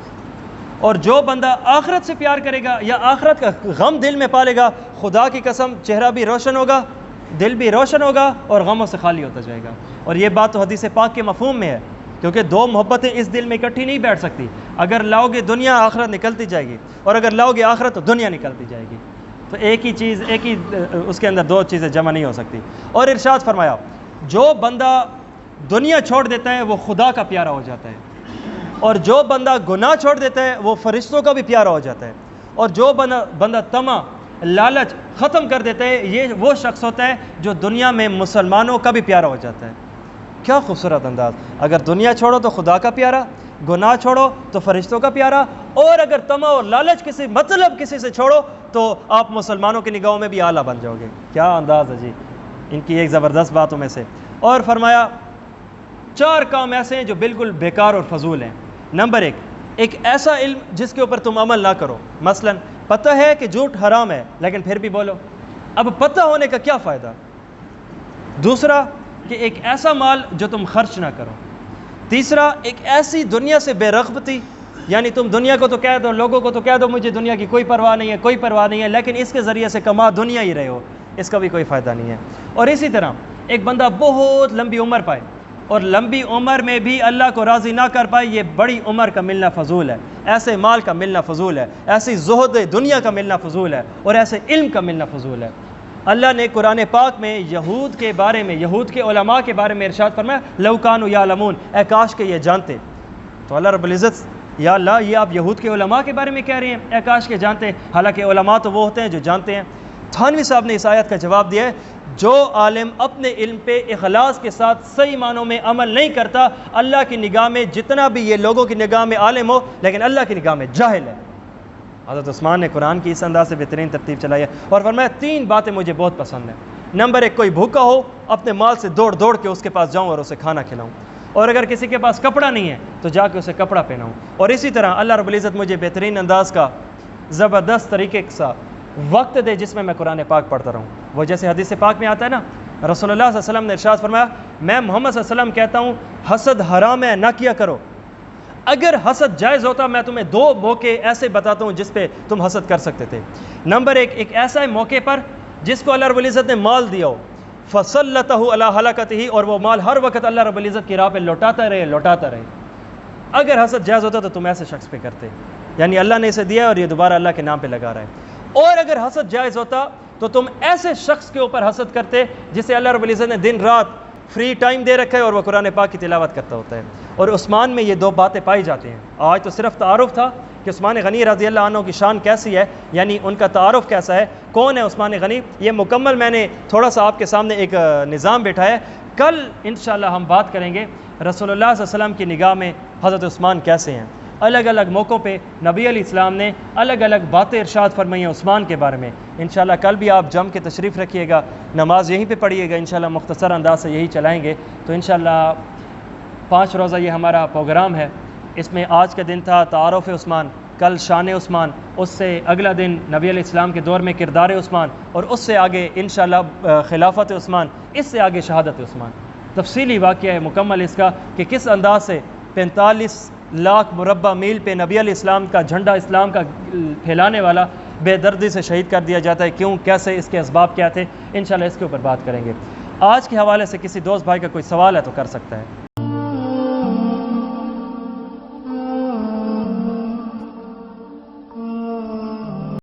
اور جو بندہ آخرت سے پیار کرے گا یا آخرت کا غم دل میں پالے گا، خدا کی قسم چہرہ بھی روشن ہوگا، دل بھی روشن ہوگا اور غموں سے خالی ہوتا جائے گا۔ اور یہ بات تو حدیث پاک کے مفہوم میں ہے، کیونکہ 2 محبتیں اس دل میں اکٹھی نہیں بیٹھ سکتی۔ اگر لاؤ گے دنیا، آخرت نکلتی جائے گی، اور اگر لاؤ گے آخرت تو دنیا نکلتی جائے گی۔ تو ایک ہی اس کے اندر 2 چیزیں جمع نہیں ہو سکتی۔ اور ارشاد فرمایا، جو بندہ دنیا چھوڑ دیتا ہے وہ خدا کا پیارا ہو جاتا ہے، اور جو بندہ گناہ چھوڑ دیتا ہے وہ فرشتوں کا بھی پیارا ہو جاتا ہے، اور جو بندہ طمع، لالچ ختم کر دیتا ہے، یہ وہ شخص ہوتا ہے جو دنیا میں مسلمانوں کا بھی پیارا ہو جاتا ہے۔ کیا خوبصورت انداز! اگر دنیا چھوڑو تو خدا کا پیارا، گناہ چھوڑو تو فرشتوں کا پیارا، اور اگر طمع اور لالچ کسی سے چھوڑو تو آپ مسلمانوں کی نگاہوں میں بھی اعلیٰ بن جاؤ گے۔ کیا انداز ہے جی ان کی ایک زبردست باتوں میں سے۔ اور فرمایا 4 کام ایسے ہیں جو بالکل بیکار اور فضول ہیں۔ نمبر 1، ایک ایسا علم جس کے اوپر تم عمل نہ کرو، مثلا پتہ ہے کہ جھوٹ حرام ہے لیکن پھر بھی بولو، اب پتہ ہونے کا کیا فائدہ۔ دوسرا، کہ ایک ایسا مال جو تم خرچ نہ کرو۔ تیسرا، ایک ایسی دنیا سے بے رغبتی، یعنی تم دنیا کو تو کہہ دو، لوگوں کو تو کہہ دو مجھے دنیا کی کوئی پرواہ نہیں ہے، لیکن اس کے ذریعے سے کما دنیا ہی رہے ہو، اس کا بھی کوئی فائدہ نہیں ہے۔ اور اسی طرح ایک بندہ بہت لمبی عمر پائے اور لمبی عمر میں بھی اللہ کو راضی نہ کر پائے، یہ بڑی عمر کا ملنا فضول ہے، ایسے مال کا ملنا فضول ہے، ایسی زہد دنیا کا ملنا فضول ہے، اور ایسے علم کا ملنا فضول ہے۔ اللہ نے قرآن پاک میں یہود کے علماء کے بارے میں ارشاد فرمایا، لو کانوا یعلمون، اے کاش کہ یہ جانتے۔ تو اللہ رب العزت، یا اللہ یہ آپ یہود کے علماء کے بارے میں کہہ رہے ہیں اے کاش کہ جانتے، حالانکہ علماء تو وہ ہوتے ہیں جو جانتے ہیں۔ تھانوی صاحب نے اس آیت کا جواب دیا ہے، جو عالم اپنے علم پہ اخلاص کے ساتھ صحیح معنوں میں عمل نہیں کرتا، اللہ کی نگاہ میں جتنا بھی یہ لوگوں کی نگاہ میں عالم ہو، لیکن اللہ کی نگاہ میں جاہل ہے۔ حضرت عثمان نے قرآن کی اس انداز سے بہترین ترتیب چلائی ہے، اور فرمایا 3 باتیں مجھے بہت پسند ہیں۔ نمبر 1، کوئی بھوکا ہو اپنے مال سے دوڑ کے اس کے پاس جاؤں اور اسے کھانا کھلاؤں، اور اگر کسی کے پاس کپڑا نہیں ہے تو جا کے اسے کپڑا پہناؤں، اور اسی طرح اللہ رب العزت مجھے بہترین انداز کا زبردست طریقے کا وقت دے جس میں میں قرآن پاک پڑھتا رہوں۔ وہ جیسے حدیث پاک میں آتا ہے نا، رسول اللہ صلی اللہ علیہ وسلم نے ارشاد فرمایا، میں محمد صلی اللہ علیہ وسلم کہتا ہوں حسد حرام ہے، نہ کیا کرو۔ اگر حسد جائز ہوتا میں تمہیں 2 موقع ایسے بتاتا ہوں جس پہ تم حسد کر سکتے تھے۔ نمبر 1، ایک ایسا موقع پر جس کو اللہ رب العزت نے مال دیا ہو، فَصَلَّتَهُ عَلَىٰ حَلَقَتِهِ، اور وہ مال ہر وقت اللہ رب العزت کی راہ پہ لوٹاتا رہے۔ اگر حسد جائز ہوتا تو تم ایسے شخص پہ کرتے، یعنی اللہ نے اسے دیا ہے اور یہ دوبارہ اللہ کے نام پہ لگا رہا ہے۔ اور اگر حسد جائز ہوتا تو تم ایسے شخص کے اوپر حسد کرتے جسے اللہ رب العزت نے دن رات فری ٹائم دے رکھا ہے اور وہ قرآن پاک کی تلاوت کرتا ہوتا ہے۔ اور عثمان میں یہ 2 باتیں پائی جاتی ہیں۔ آج تو صرف تعارف تھا کہ عثمان غنی رضی اللہ عنہ کی شان کیسی ہے، یعنی ان کا تعارف کیسا ہے، کون ہے عثمان غنی، یہ مکمل میں نے تھوڑا سا آپ کے سامنے ایک نظام بٹھایا ہے۔ کل انشاءاللہ ہم بات کریں گے رسول اللہ صلی اللہ علیہ وسلم کی نگاہ میں حضرت عثمان کیسے ہیں۔ الگ الگ موقعوں پہ نبی علیہ السلام نے الگ الگ باتیں ارشاد فرمائی ہیں عثمان کے بارے میں۔ انشاءاللہ کل بھی آپ جم کے تشریف رکھیے گا، نماز یہیں پہ پڑھیے گا، انشاءاللہ مختصر انداز سے یہی چلائیں گے۔ تو انشاءاللہ 5 روزہ یہ ہمارا پروگرام ہے، اس میں آج کا دن تھا تعارف عثمان، کل شان عثمان، اس سے اگلا دن نبی علیہ السلام کے دور میں کردار عثمان، اور اس سے آگے انشاءاللہ خلافت عثمان، اس سے آگے شہادت عثمان۔ تفصیلی واقعہ ہے مکمل اس کا کہ کس انداز سے 45 لاکھ مربع میل پہ نبی علیہ السلام کا جھنڈا اسلام کا پھیلانے والا بے دردی سے شہید کر دیا جاتا ہے، کیوں، کیسے، اس کے اسباب کیا تھے، انشاءاللہ اس کے اوپر بات کریں گے۔ آج کے حوالے سے کسی دوست بھائی کا کوئی سوال ہے تو کر سکتا ہے۔